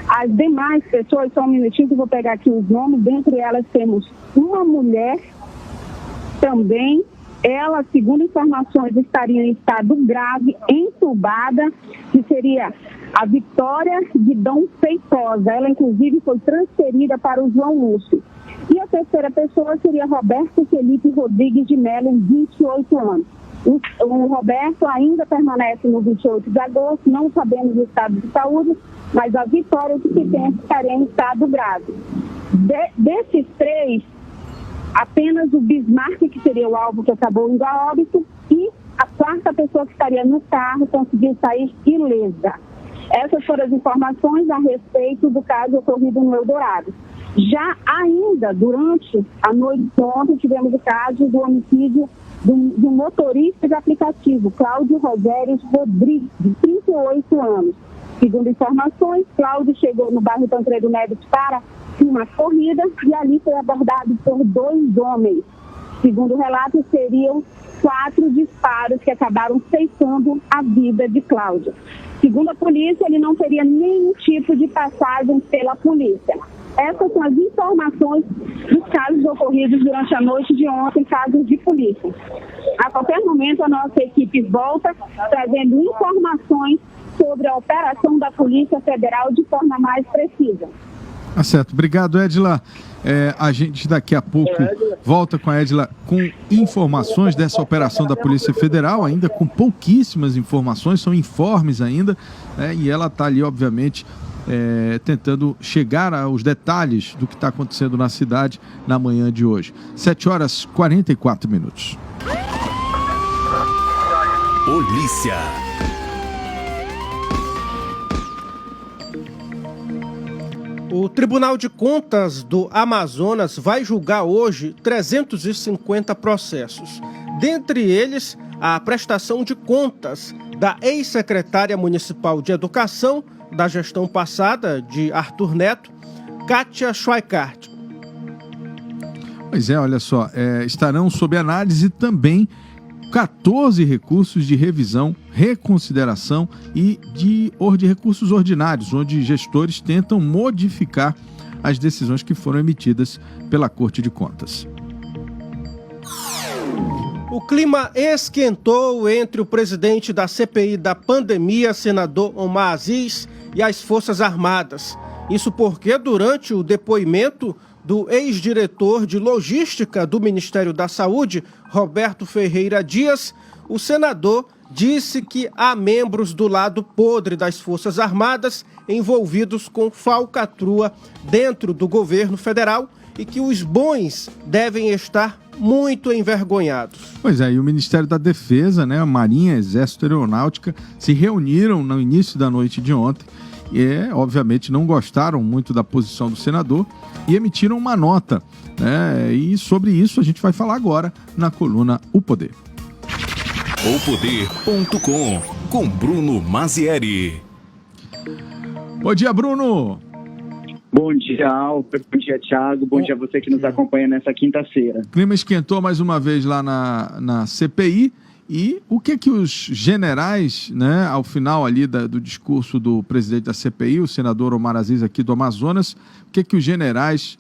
Speaker 4: As demais pessoas, só um minutinho que eu vou pegar aqui os nomes, dentre elas temos uma mulher também, ela, segundo informações, estaria em estado grave, entubada, que seria a Vitória Guidão Feitosa. Ela, inclusive, foi transferida para o João Lúcio. E a terceira pessoa seria Roberto Felipe Rodrigues de Mello, 28 anos. O Roberto ainda permanece no 28 de agosto, não sabemos o estado de saúde, mas a Vitória, o que se tem, estaria em estado grave. Desses 3, apenas o Bismarck, que seria o alvo que acabou indo a óbito, e a 4ª pessoa que estaria no carro conseguiu sair ilesa. Essas foram as informações a respeito do caso ocorrido no Eldorado. Já ainda durante a noite de ontem tivemos o caso do homicídio do motorista de aplicativo, Cláudio Rogério Rodrigues, de 38 anos. Segundo informações, Cláudio chegou no bairro Tancredo Neves para uma corrida e ali foi abordado por 2 homens. Segundo o relato, seriam 4 disparos que acabaram ceifando a vida de Cláudio. Segundo a polícia, ele não teria nenhum tipo de passagem pela polícia. Essas são as informações dos casos ocorridos durante a noite de ontem, casos de polícia. A qualquer momento, a nossa equipe volta trazendo informações sobre a operação da Polícia Federal de forma mais precisa.
Speaker 1: Tá certo. Obrigado, Edila. A gente daqui a pouco volta com a Edila com informações dessa operação da Polícia Federal, ainda com pouquíssimas informações, são informes ainda, né? E ela está ali, obviamente, tentando chegar aos detalhes do que está acontecendo na cidade na manhã de hoje. 7h44.
Speaker 3: Polícia.
Speaker 2: O Tribunal de Contas do Amazonas vai julgar hoje 350 processos. Dentre eles, a prestação de contas da ex-secretária municipal de Educação da gestão passada, de Arthur Neto, Kátia Schweikart.
Speaker 1: Pois é, olha só, estarão sob análise também 14 recursos de revisão, reconsideração e de recursos ordinários, onde gestores tentam modificar as decisões que foram emitidas pela Corte de Contas.
Speaker 2: O clima esquentou entre o presidente da CPI da pandemia, senador Omar Aziz, e as Forças Armadas. Isso porque, durante o depoimento do ex-diretor de logística do Ministério da Saúde, Roberto Ferreira Dias, o senador disse que há membros do lado podre das Forças Armadas envolvidos com falcatrua dentro do governo federal e que os bons devem estar muito envergonhados.
Speaker 1: Pois é, e o Ministério da Defesa, né, a Marinha, Exército e Aeronáutica se reuniram no início da noite de ontem e, obviamente, não gostaram muito da posição do senador e emitiram uma nota, né? E sobre isso a gente vai falar agora na coluna O Poder.
Speaker 3: Opoder.com, com Bruno Mazieri.
Speaker 1: Bom dia, Bruno!
Speaker 5: Bom dia, Álvaro. Bom dia, Thiago. Bom dia a você que nos acompanha nessa quinta-feira.
Speaker 1: O clima esquentou mais uma vez lá na CPI. E o que os generais, né, ao final ali do discurso do presidente da CPI, o senador Omar Aziz aqui do Amazonas, o que os generais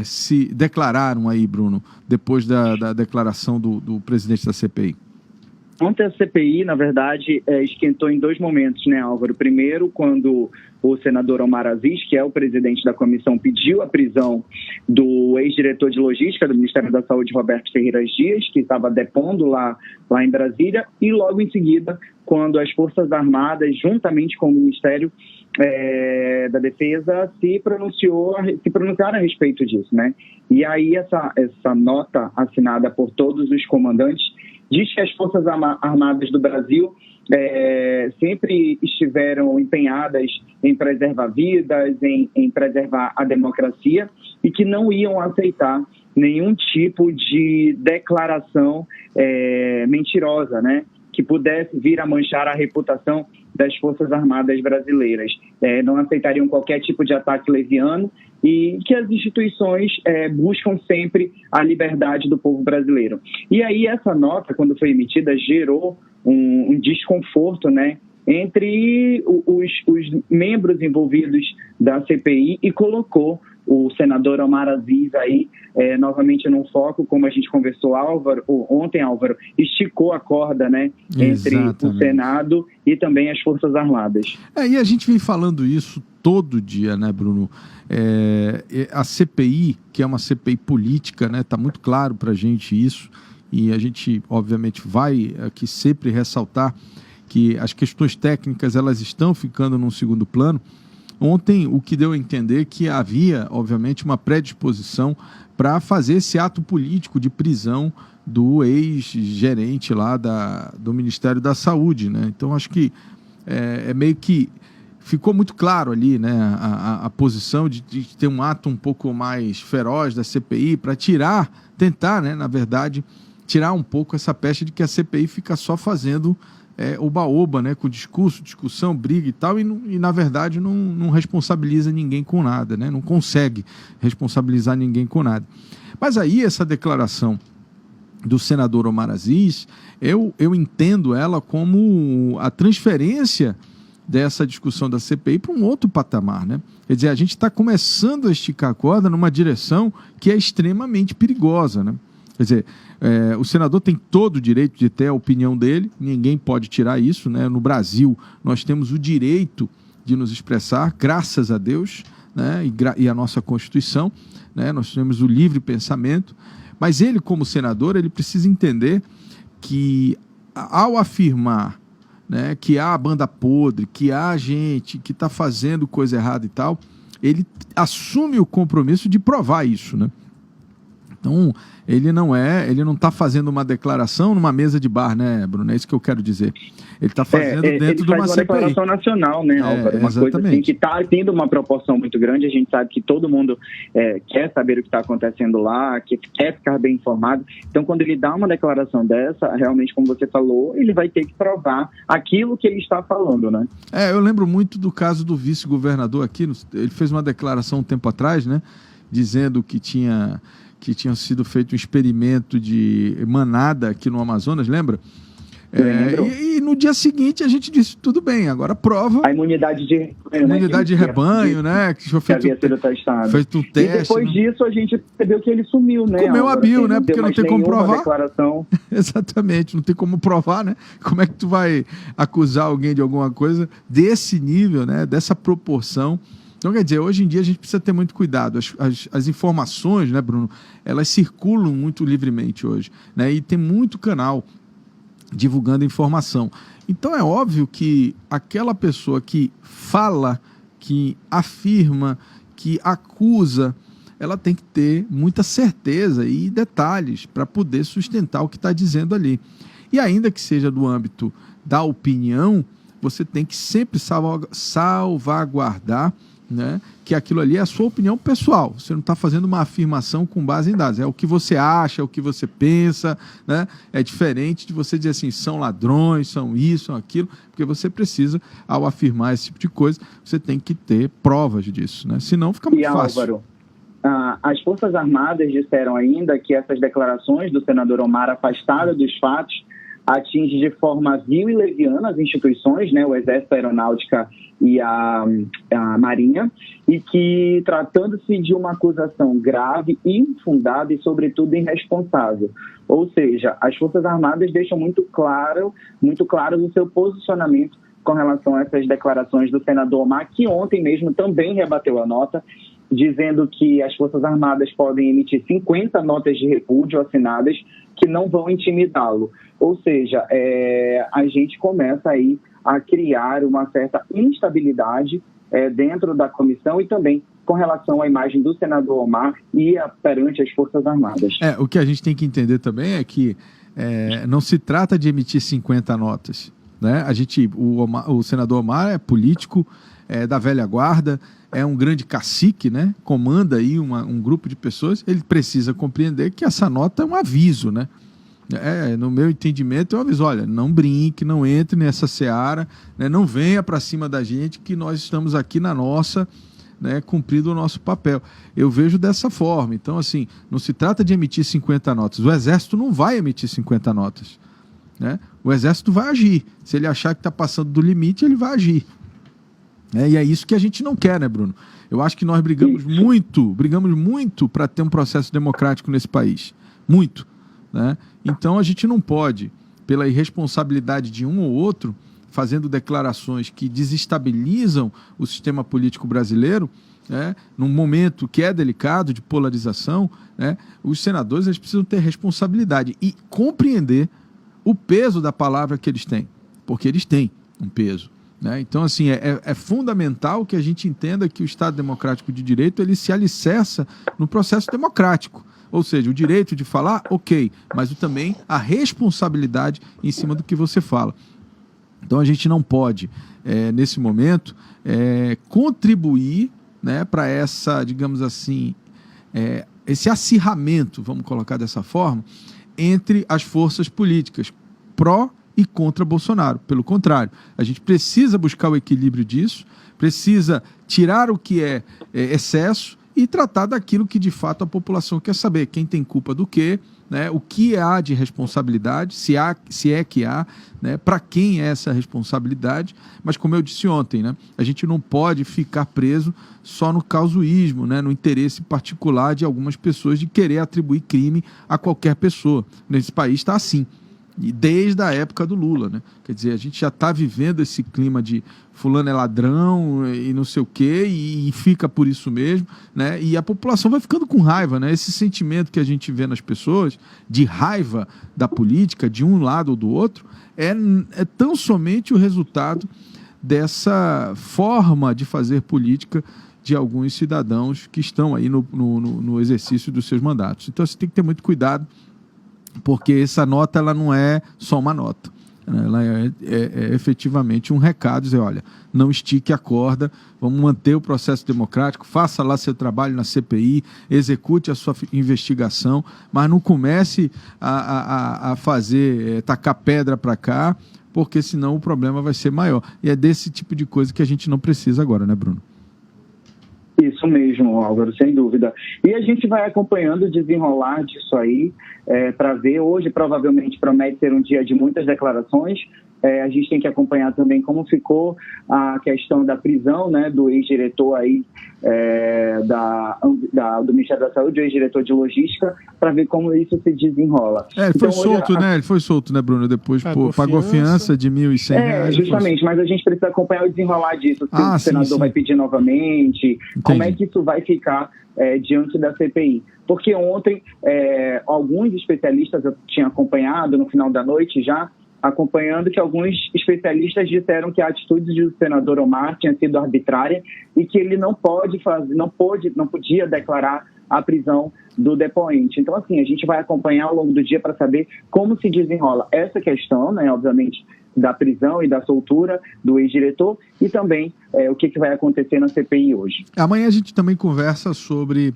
Speaker 1: se declararam aí, Bruno, depois da declaração do presidente da CPI?
Speaker 5: Ontem a CPI, na verdade, esquentou em dois momentos, né, Álvaro? Primeiro, quando o senador Omar Aziz, que é o presidente da comissão, pediu a prisão do ex-diretor de logística do Ministério da Saúde, Roberto Ferreira Dias, que estava depondo lá em Brasília, e logo em seguida, quando as Forças Armadas, juntamente com o Ministério da Defesa, se pronunciaram a respeito disso, né? E aí essa nota assinada por todos os comandantes diz que as Forças Armadas do Brasil sempre estiveram empenhadas em preservar vidas, em preservar a democracia e que não iam aceitar nenhum tipo de declaração mentirosa, né, que pudesse vir a manchar a reputação das Forças Armadas brasileiras. Não aceitariam qualquer tipo de ataque leviano e que as instituições buscam sempre a liberdade do povo brasileiro. E aí essa nota, quando foi emitida, gerou um desconforto, né, entre os membros envolvidos da CPI e colocou o senador Omar Aziz aí novamente num foco, como a gente conversou ontem, Álvaro, esticou a corda, né, entre o Senado e também as Forças Armadas.
Speaker 1: E a gente vem falando isso todo dia, né, Bruno? A CPI, que é uma CPI política, né, tá muito claro para a gente isso, e a gente, obviamente, vai aqui sempre ressaltar que as questões técnicas elas estão ficando num segundo plano. Ontem, o que deu a entender que havia, obviamente, uma predisposição para fazer esse ato político de prisão do ex-gerente lá do Ministério da Saúde, né? Então, acho que meio que ficou muito claro ali, né, a posição de ter um ato um pouco mais feroz da CPI para tentar, né, na verdade, tirar um pouco essa peste de que a CPI fica só fazendo oba-oba, né, com discussão, briga e tal, e na verdade não responsabiliza ninguém com nada, né, não consegue responsabilizar ninguém com nada. Mas aí essa declaração do senador Omar Aziz, eu entendo ela como a transferência dessa discussão da CPI para um outro patamar, né? Quer dizer, a gente está começando a esticar a corda numa direção que é extremamente perigosa, né? Quer dizer, o senador tem todo o direito de ter a opinião dele, ninguém pode tirar isso, né? No Brasil, nós temos o direito de nos expressar, graças a Deus, né? E a nossa Constituição, né? Nós temos o livre pensamento, mas ele, como senador, ele precisa entender que, ao afirmar, né, que há banda podre, que há gente que está fazendo coisa errada e tal, ele assume o compromisso de provar isso, né? Então, ele não está fazendo uma declaração numa mesa de bar, né, Bruno? É isso que eu quero dizer. Ele está fazendo dentro de uma CPI.
Speaker 5: Declaração nacional, né, Álvaro? Uma coisa assim que está tendo uma proporção muito grande. A gente sabe que todo mundo quer saber o que está acontecendo lá, que quer ficar bem informado. Então, quando ele dá uma declaração dessa, realmente, como você falou, ele vai ter que provar aquilo que ele está falando, né?
Speaker 1: Eu lembro muito do caso do vice-governador aqui. Ele fez uma declaração um tempo atrás, né, dizendo que tinha sido feito um experimento de manada aqui no Amazonas, lembra? E no dia seguinte a gente disse, tudo bem, agora prova.
Speaker 5: A imunidade de rebanho,
Speaker 1: imunidade de rebanho, né? Que
Speaker 5: havia sido testado.
Speaker 1: Feito um teste.
Speaker 5: E depois disso a gente percebeu que ele sumiu, né?
Speaker 1: Comeu a bio, né? Porque não tem como provar.
Speaker 5: Declaração.
Speaker 1: Exatamente, não tem como provar, né? Como é que tu vai acusar alguém de alguma coisa desse nível, né? Dessa proporção? Então, quer dizer, hoje em dia a gente precisa ter muito cuidado. As informações, né, Bruno, elas circulam muito livremente hoje, né? E tem muito canal divulgando informação. Então, é óbvio que aquela pessoa que fala, que afirma, que acusa, ela tem que ter muita certeza e detalhes para poder sustentar o que está dizendo ali. E ainda que seja do âmbito da opinião, você tem que sempre salvaguardar, né, que aquilo ali é a sua opinião pessoal. Você não está fazendo uma afirmação com base em dados. É o que você acha, é o que você pensa, né? É diferente de você dizer assim, são ladrões, são isso, são aquilo, porque você precisa, ao afirmar esse tipo de coisa, você tem que ter provas disso, né? Senão fica muito fácil.
Speaker 5: Álvaro, as Forças Armadas disseram ainda que essas declarações do senador Omar, afastada dos fatos, atinge de forma vil e leviana as instituições, né, o Exército, a Aeronáutica e a Marinha, e que, tratando-se de uma acusação grave, infundada e, sobretudo, irresponsável. Ou seja, as Forças Armadas deixam muito claro o seu posicionamento com relação a essas declarações do senador Omar, que ontem mesmo também rebateu a nota, dizendo que as Forças Armadas podem emitir 50 notas de repúdio assinadas que não vão intimidá-lo. Ou seja, a gente começa aí a criar uma certa instabilidade dentro da comissão e também com relação à imagem do senador Omar e perante as Forças Armadas.
Speaker 1: O que a gente tem que entender também é que não se trata de emitir 50 notas, né? O senador Omar é político, da velha guarda, é um grande cacique, né? Comanda aí um grupo de pessoas. Ele precisa compreender que essa nota é um aviso, né? No meu entendimento, é um aviso. Olha, não brinque, não entre nessa seara, né? Não venha para cima da gente, que nós estamos aqui na nossa, né, cumprindo o nosso papel. Eu vejo dessa forma. Então, assim, não se trata de emitir 50 notas. O Exército não vai emitir 50 notas, né? O Exército vai agir. Se ele achar que está passando do limite, ele vai agir. E é isso que a gente não quer, né, Bruno? Eu acho que nós brigamos muito para ter um processo democrático nesse país. Muito, né? Então a gente não pode, pela irresponsabilidade de um ou outro, fazendo declarações que desestabilizam o sistema político brasileiro, né, num momento que é delicado, de polarização, né, os senadores eles precisam ter responsabilidade e compreender o peso da palavra que eles têm, porque eles têm um peso. Né? Então, assim, é fundamental que a gente entenda que o Estado Democrático de Direito ele se alicerça no processo democrático. Ou seja, o direito de falar, ok, mas também a responsabilidade em cima do que você fala. Então, a gente não pode, nesse momento, contribuir, né, para essa, digamos assim, esse acirramento, vamos colocar dessa forma, entre as forças políticas pró e contra Bolsonaro. Pelo contrário, a gente precisa buscar o equilíbrio disso, precisa tirar o que é excesso e tratar daquilo que de fato a população quer saber, quem tem culpa do quê, né, o que há de responsabilidade, se é que há, né, para quem é essa responsabilidade, mas como eu disse ontem, né, a gente não pode ficar preso só no causuísmo, né, no interesse particular de algumas pessoas de querer atribuir crime a qualquer pessoa. Nesse país está assim. E desde a época do Lula, né? Quer dizer, a gente já está vivendo esse clima de fulano é ladrão e não sei o quê, e fica por isso mesmo, né? E a população vai ficando com raiva, né? Esse sentimento que a gente vê nas pessoas, de raiva da política, de um lado ou do outro, é tão somente o resultado dessa forma de fazer política de alguns cidadãos que estão aí no exercício dos seus mandatos. Então, você tem que ter muito cuidado, porque essa nota ela não é só uma nota, né? Ela é efetivamente um recado, dizer, olha, não estique a corda, vamos manter o processo democrático, faça lá seu trabalho na CPI, execute a sua investigação, mas não comece a fazer, tacar pedra para cá, porque senão o problema vai ser maior. E é desse tipo de coisa que a gente não precisa agora, né, Bruno?
Speaker 5: Isso mesmo, Álvaro, sem dúvida. E a gente vai acompanhando o desenrolar disso aí, para ver. Hoje provavelmente promete ser um dia de muitas declarações. A gente tem que acompanhar também como ficou a questão da prisão, né, do ex-diretor aí do Ministério da Saúde, o ex-diretor de logística, para ver como isso se desenrola.
Speaker 1: Ele foi solto, né? Ele foi solto, né, Bruno? Depois pagou fiança de R$1.100.
Speaker 5: Justamente, mas a gente precisa acompanhar o desenrolar disso. Se o senador vai pedir novamente, entendi. Como é que isso vai ficar diante da CPI? Porque ontem, alguns especialistas, eu tinha acompanhado no final da noite já, acompanhando que alguns especialistas disseram que a atitude do senador Omar tinha sido arbitrária e que ele não podia declarar a prisão do depoente. Então, assim, a gente vai acompanhar ao longo do dia para saber como se desenrola essa questão, né? Obviamente, da prisão e da soltura do ex-diretor e também o que vai acontecer na CPI hoje.
Speaker 1: Amanhã a gente também conversa sobre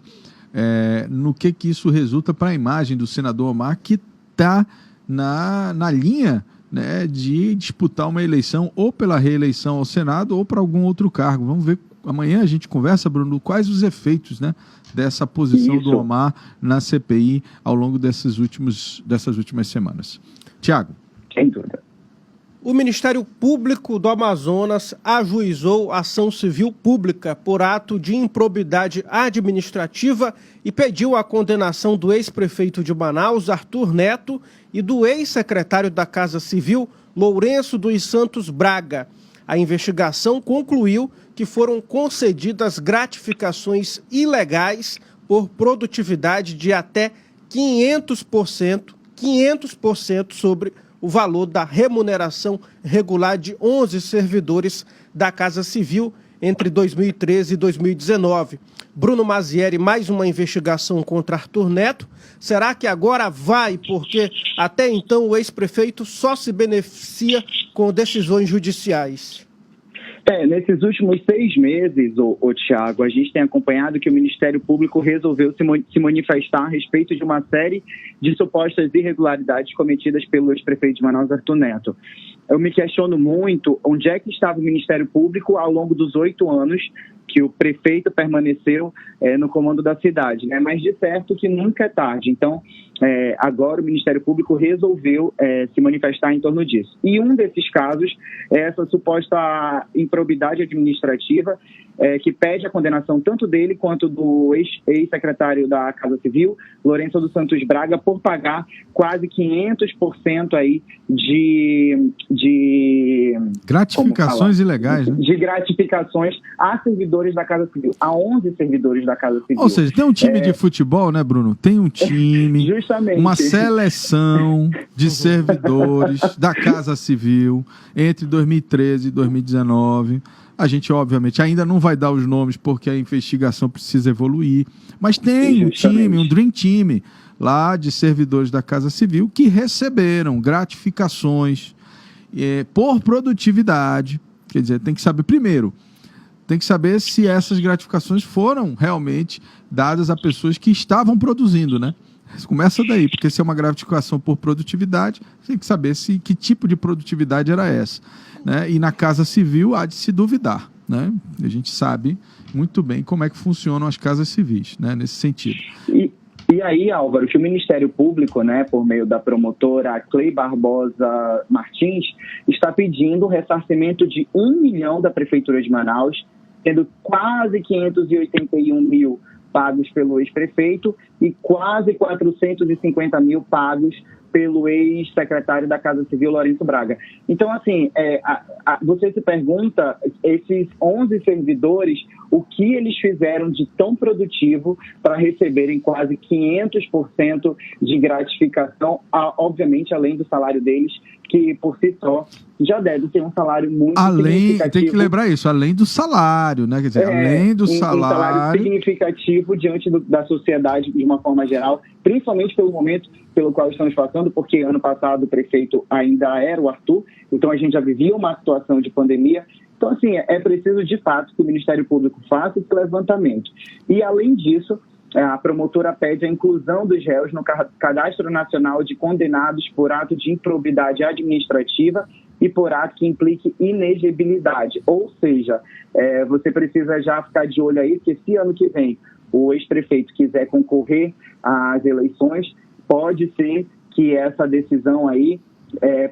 Speaker 1: no que isso resulta para a imagem do senador Omar, que está na linha, né, de disputar uma eleição ou pela reeleição ao Senado ou para algum outro cargo. Vamos ver, amanhã a gente conversa, Bruno, quais os efeitos, né, dessa posição do Omar na CPI ao longo dessas últimas semanas. Tiago.
Speaker 5: Sem dúvida.
Speaker 2: O Ministério Público do Amazonas ajuizou ação civil pública por ato de improbidade administrativa e pediu a condenação do ex-prefeito de Manaus, Arthur Neto, e do ex-secretário da Casa Civil, Lourenço dos Santos Braga. A investigação concluiu que foram concedidas gratificações ilegais por produtividade de até 500% sobre o valor da remuneração regular de 11 servidores da Casa Civil entre 2013 e 2019. Bruno Mazieri, mais uma investigação contra Arthur Neto. Será que agora vai, porque até então o ex-prefeito só se beneficia com decisões judiciais?
Speaker 5: Nesses últimos 6 meses, Tiago, a gente tem acompanhado que o Ministério Público resolveu se manifestar a respeito de uma série de supostas irregularidades cometidas pelo ex-prefeito de Manaus, Arthur Neto. Eu me questiono muito onde é que estava o Ministério Público ao longo dos 8 anos que o prefeito permaneceu no comando da cidade, né? Mas de certo que nunca é tarde. Então, agora o Ministério Público resolveu se manifestar em torno disso. E um desses casos é essa suposta improbidade administrativa que pede a condenação tanto dele quanto do ex-secretário da Casa Civil, Lourenço dos Santos Braga, por pagar quase 500% aí de
Speaker 1: gratificações ilegais, né?
Speaker 5: De gratificações a servidores da Casa Civil, a 11 servidores da Casa Civil.
Speaker 1: Ou seja, tem um time de futebol, né, Bruno? Tem um time, uma seleção de servidores da Casa Civil entre 2013 e 2019. A gente, obviamente, ainda não vai dar os nomes porque a investigação precisa evoluir, mas tem um time, um Dream Team lá de servidores da Casa Civil que receberam gratificações por produtividade. Quer dizer, tem que saber primeiro, tem que saber se essas gratificações foram realmente dadas a pessoas que estavam produzindo, né? Começa daí, porque se é uma gratificação por produtividade, tem que saber que tipo de produtividade era essa, né? E na Casa Civil há de se duvidar, né? A gente sabe muito bem como é que funcionam as casas civis, né? Nesse sentido.
Speaker 5: E aí, Álvaro, que o Ministério Público, né, por meio da promotora Clei Barbosa Martins, está pedindo um ressarcimento de 1 milhão da Prefeitura de Manaus, tendo quase 581 mil pagos pelo ex-prefeito e quase 450 mil pagos pelo ex-secretário da Casa Civil, Lourenço Braga. Então, assim, você se pergunta, esses 11 servidores, o que eles fizeram de tão produtivo para receberem quase 500% de gratificação, obviamente, além do salário deles, que por si só já deve ter um salário muito significativo.
Speaker 1: Tem que lembrar isso, além do salário, né? Quer dizer, além do salário... Um salário
Speaker 5: significativo diante da sociedade de uma forma geral, principalmente pelo momento pelo qual estamos passando, porque ano passado o prefeito ainda era o Arthur, então a gente já vivia uma situação de pandemia. Então, assim, é preciso de fato que o Ministério Público faça esse levantamento. E, além disso, a promotora pede a inclusão dos réus no Cadastro Nacional de Condenados por ato de improbidade administrativa e por ato que implique inegibilidade. Ou seja, você precisa já ficar de olho aí, que se ano que vem o ex-prefeito quiser concorrer às eleições, pode ser que essa decisão aí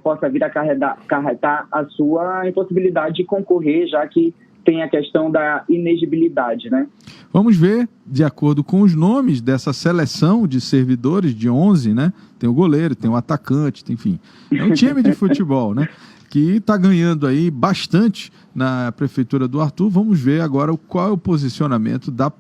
Speaker 5: possa vir a acarretar a sua impossibilidade de concorrer, já que tem a questão da inegibilidade, né?
Speaker 1: Vamos ver, de acordo com os nomes dessa seleção de servidores de 11, né? Tem o goleiro, tem o atacante, enfim. É um time de futebol, né? Que está ganhando aí bastante na prefeitura do Arthur. Vamos ver agora qual é o posicionamento da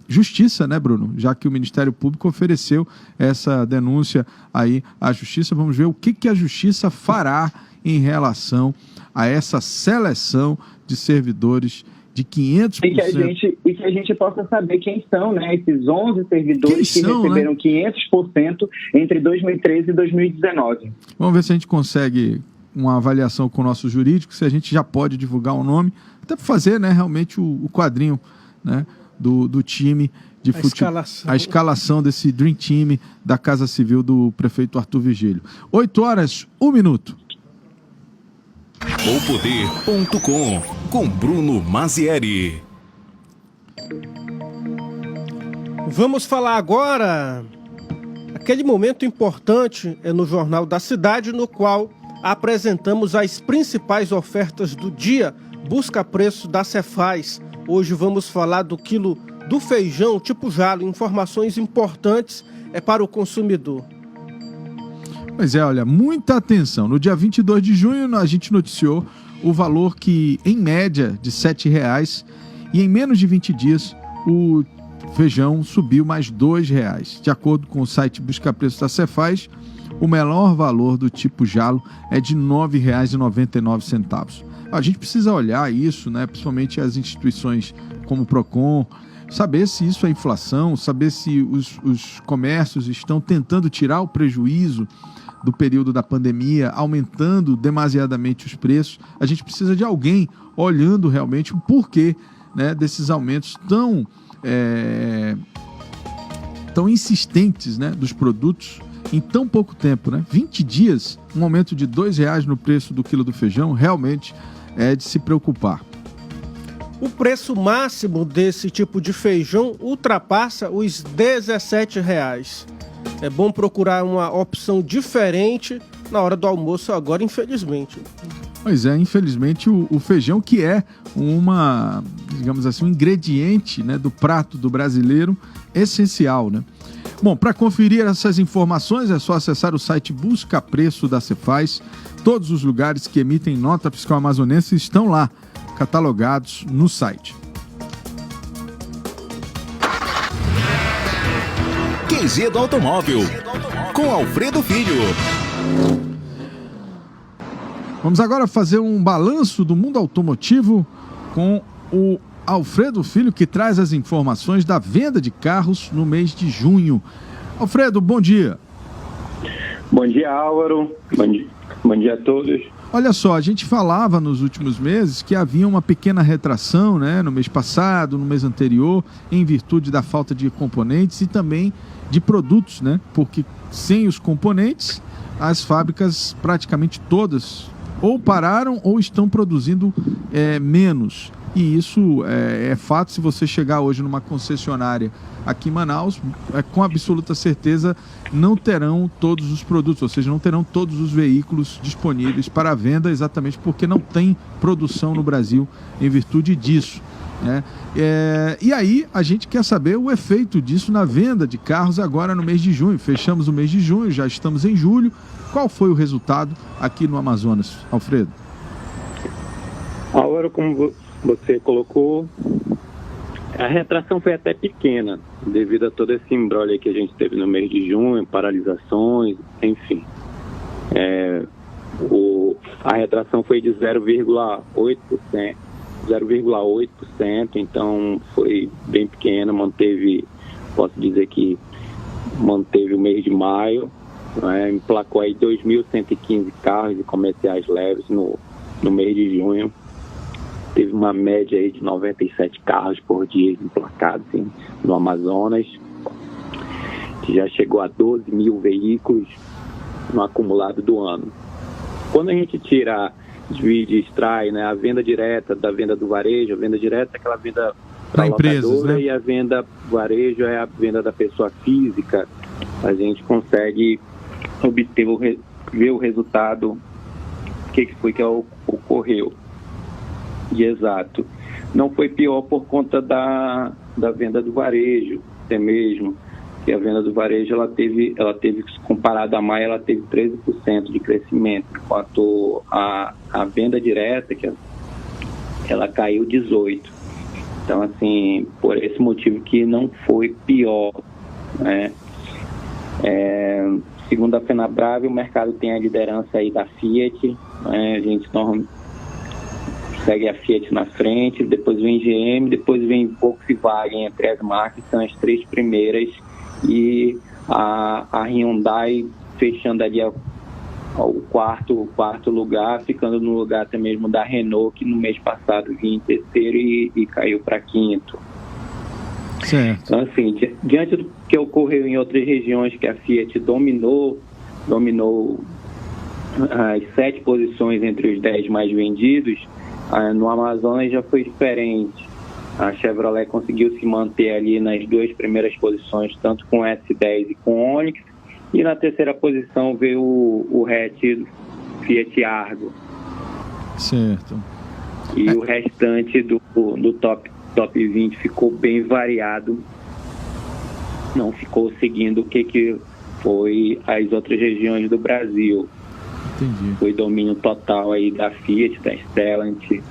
Speaker 1: Justiça, né, Bruno? Já que o Ministério Público ofereceu essa denúncia aí à Justiça, vamos ver o que a Justiça fará em relação a essa seleção de servidores de 500%.
Speaker 5: E que a gente possa saber quem são, né? Esses 11 servidores que receberam, né, 500% entre 2013 e 2019.
Speaker 1: Vamos ver se a gente consegue uma avaliação com o nosso jurídico, se a gente já pode divulgar o nome, até para fazer, né, realmente o quadrinho, né, do time de futebol, a escalação desse Dream Team da Casa Civil do prefeito Arthur Vigílio. 8h, 1 minuto.
Speaker 3: Opoder.com com Bruno Mazieri.
Speaker 2: Vamos falar agora aquele momento importante no Jornal da Cidade, no qual apresentamos as principais ofertas do dia, busca-preço da Cefaz. Hoje vamos falar do quilo do feijão tipo jalo, informações importantes para o consumidor.
Speaker 1: Pois é, olha, muita atenção. No dia 22 de junho a gente noticiou o valor que, em média, de R$ 7,00, e em menos de 20 dias o feijão subiu mais R$ 2,00. De acordo com o site Busca Preço da Cefaz, o menor valor do tipo jalo é de R$ 9,99. A gente precisa olhar isso, né? Principalmente as instituições como o Procon, saber se isso é inflação, saber se os comércios estão tentando tirar o prejuízo do período da pandemia, aumentando demasiadamente os preços. A gente precisa de alguém olhando realmente o porquê, né, desses aumentos tão insistentes, né, dos produtos em tão pouco tempo, né? 20 dias, um aumento de R$ 2,00 no preço do quilo do feijão, realmente é de se preocupar.
Speaker 2: O preço máximo desse tipo de feijão ultrapassa os R$ 17,00. É bom procurar uma opção diferente na hora do almoço agora, infelizmente.
Speaker 1: Pois é, infelizmente o feijão, que é digamos assim, um ingrediente, né, do prato do brasileiro, essencial, né? Bom, para conferir essas informações é só acessar o site Busca Preço da Cefaz. Todos os lugares que emitem nota fiscal amazonense estão lá, catalogados no site.
Speaker 3: QG do Automóvel, com Alfredo Filho.
Speaker 1: Vamos agora fazer um balanço do mundo automotivo com o Alfredo Filho, que traz as informações da venda de carros no mês de junho. Alfredo, bom dia.
Speaker 6: Bom dia, Álvaro. Bom dia a todos.
Speaker 1: Olha só, a gente falava nos últimos meses que havia uma pequena retração, né, no mês passado, no mês anterior, em virtude da falta de componentes e também de produtos, né? Porque sem os componentes, as fábricas praticamente todas ou pararam ou estão produzindo menos. E isso é fato. Se você chegar hoje numa concessionária aqui em Manaus, com absoluta certeza não terão todos os produtos, ou seja, não terão todos os veículos disponíveis para venda, exatamente porque não tem produção no Brasil em virtude disso, né? E aí a gente quer saber o efeito disso na venda de carros agora no mês de junho. Fechamos o mês de junho, já estamos em julho. Qual foi o resultado aqui no Amazonas, Alfredo?
Speaker 6: Álvaro, como você colocou, a retração foi até pequena, devido a todo esse imbróglio que a gente teve no mês de junho, paralisações, enfim. A retração foi de 0,8%, então foi bem pequena, posso dizer que manteve o mês de maio, né, emplacou aí 2.115 carros e comerciais leves no mês de junho. Teve uma média aí de 97 carros por dia emplacados no Amazonas, que já chegou a 12 mil veículos no acumulado do ano. Quando a gente divide e extrai, né, a venda direta da venda do varejo, a venda direta é aquela venda para empresas, né? E a venda varejo é a venda da pessoa física, a gente consegue obter ver o resultado, o que foi que ocorreu. E exato, não foi pior por conta da venda do varejo, até mesmo, que a venda do varejo ela teve comparado a maio, ela teve 13% de crescimento, enquanto a venda direta, que ela caiu 18%. Então, assim, por esse motivo que não foi pior, né? Segundo a FenaBrave, o mercado tem a liderança aí da Fiat, né? A gente segue a Fiat na frente, depois vem GM, depois vem Volkswagen entre as marcas, são as três primeiras, e a Hyundai fechando ali o quarto lugar, ficando no lugar até mesmo da Renault, que no mês passado vinha em terceiro e caiu para quinto.
Speaker 1: Certo.
Speaker 6: Então, assim, diante do que ocorreu em outras regiões, que a Fiat dominou as 7 posições entre os 10 mais vendidos, no Amazonas já foi diferente. A Chevrolet conseguiu se manter ali nas 2 primeiras posições, tanto com o S10 e com o Onix, e na terceira posição veio o hatch Fiat Argo.
Speaker 1: Certo.
Speaker 6: E o restante do top 20 ficou bem variado, não ficou seguindo o que foi as outras regiões do Brasil.
Speaker 1: Entendi.
Speaker 6: Foi domínio total aí da Fiat, da Stellantis.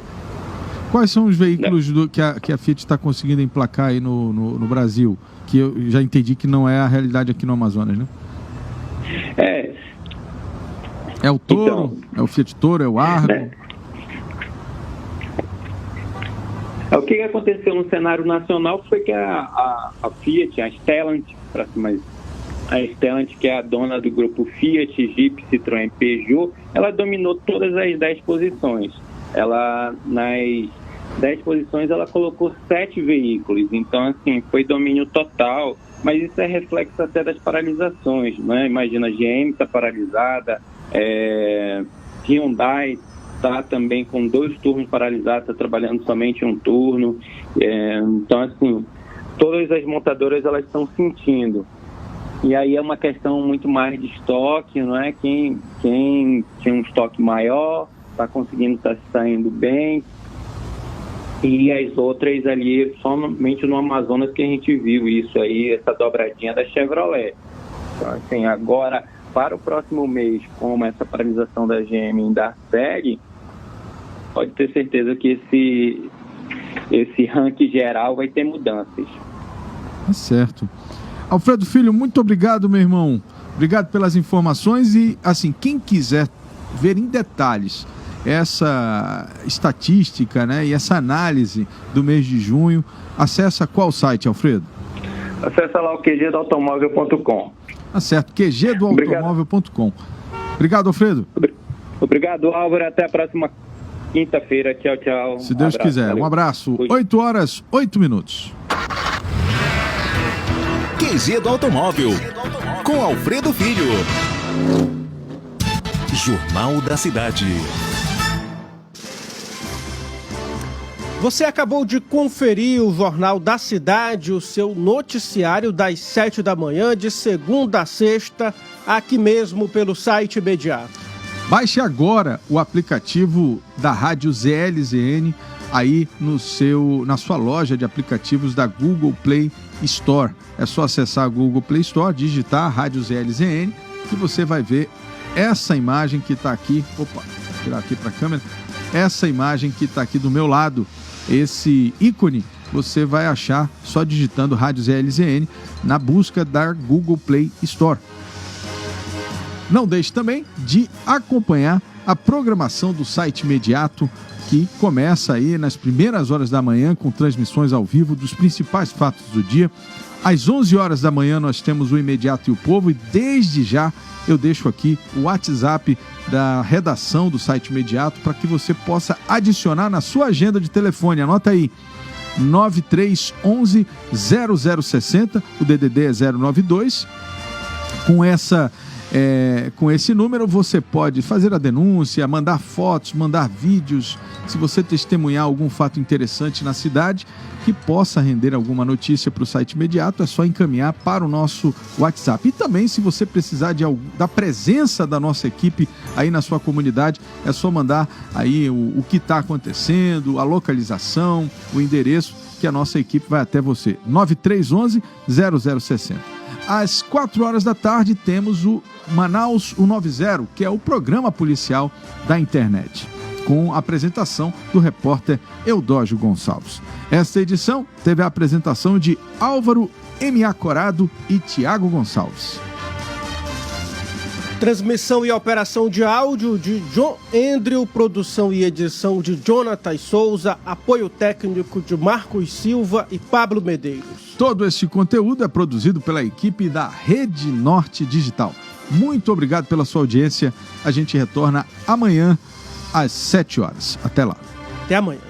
Speaker 1: Quais são os veículos que a Fiat está conseguindo emplacar aí no Brasil? Que eu já entendi que não é a realidade aqui no Amazonas, né? É o Toro? Então, é o Fiat Toro? É o Argo?
Speaker 6: O que aconteceu no cenário nacional foi que a Fiat, a Stellantis, a Stellantis, que é a dona do grupo Fiat, Jeep, Citroën, Peugeot, ela dominou todas as 10 posições. Ela, nas 10 posições, ela colocou 7 veículos. Então, assim, foi domínio total. Mas isso é reflexo até das paralisações, né? Imagina, a GM está paralisada, Hyundai está também com 2 turnos paralisados, está trabalhando somente um turno. Então, assim, todas as montadoras elas estão sentindo. E aí é uma questão muito mais de estoque, não é? Quem tinha um estoque maior está conseguindo estar saindo bem. E as outras ali, somente no Amazonas que a gente viu isso aí, essa dobradinha da Chevrolet. Então, assim, agora, para o próximo mês, como essa paralisação da GM ainda segue, pode ter certeza que esse ranking geral vai ter mudanças.
Speaker 1: É certo. Alfredo Filho, muito obrigado, meu irmão. Obrigado pelas informações e, assim, quem quiser ver em detalhes essa estatística, né, e essa análise do mês de junho, acessa qual site, Alfredo?
Speaker 6: Acessa lá o qgdoautomóvel.com.
Speaker 1: Tá certo, qgdoautomóvel.com. Obrigado, Alfredo.
Speaker 6: Obrigado, Álvaro. Até a próxima quinta-feira. Tchau, tchau.
Speaker 1: Se Deus quiser.
Speaker 6: Valeu.
Speaker 1: Um abraço. 8h08.
Speaker 3: QG do Automóvel, com Alfredo Filho. Jornal da Cidade.
Speaker 2: Você acabou de conferir o Jornal da Cidade, o seu noticiário das 7 da manhã, de segunda a sexta, aqui mesmo pelo site Imediato.
Speaker 1: Baixe agora o aplicativo da Rádio ZLZN aí na sua loja de aplicativos da Google Play Store. É só acessar a Google Play Store, digitar a Rádio ZLZN, que você vai ver essa imagem que está aqui. Opa, vou tirar aqui para a câmera. Essa imagem que está aqui do meu lado, esse ícone, você vai achar só digitando Rádio ZLZN na busca da Google Play Store. Não deixe também de acompanhar a programação do site Imediato, que começa aí nas primeiras horas da manhã com transmissões ao vivo dos principais fatos do dia. Às 11 horas da manhã nós temos o Imediato e o Povo, e desde já eu deixo aqui o WhatsApp da redação do site Imediato para que você possa adicionar na sua agenda de telefone. Anota aí, 9311 0060, o DDD é 092. Com esse número você pode fazer a denúncia, mandar fotos, mandar vídeos, se você testemunhar algum fato interessante na cidade que possa render alguma notícia para o site Imediato, é só encaminhar para o nosso WhatsApp. E também, se você precisar da presença da nossa equipe aí na sua comunidade, é só mandar aí o que está acontecendo, a localização, o endereço, que a nossa equipe vai até você. 9311 0060. Às 4 horas da tarde temos o Manaus 190, que é o programa policial da internet, com a apresentação do repórter Eudógio Gonçalves. Esta edição teve a apresentação de Álvaro M.A. Corado e Tiago Gonçalves.
Speaker 2: Transmissão e operação de áudio de John Andrew, produção e edição de Jonathan Souza, apoio técnico de Marcos Silva e Pablo Medeiros.
Speaker 1: Todo este conteúdo é produzido pela equipe da Rede Norte Digital. Muito obrigado pela sua audiência. A gente retorna amanhã às 7 horas. Até lá.
Speaker 2: Até amanhã.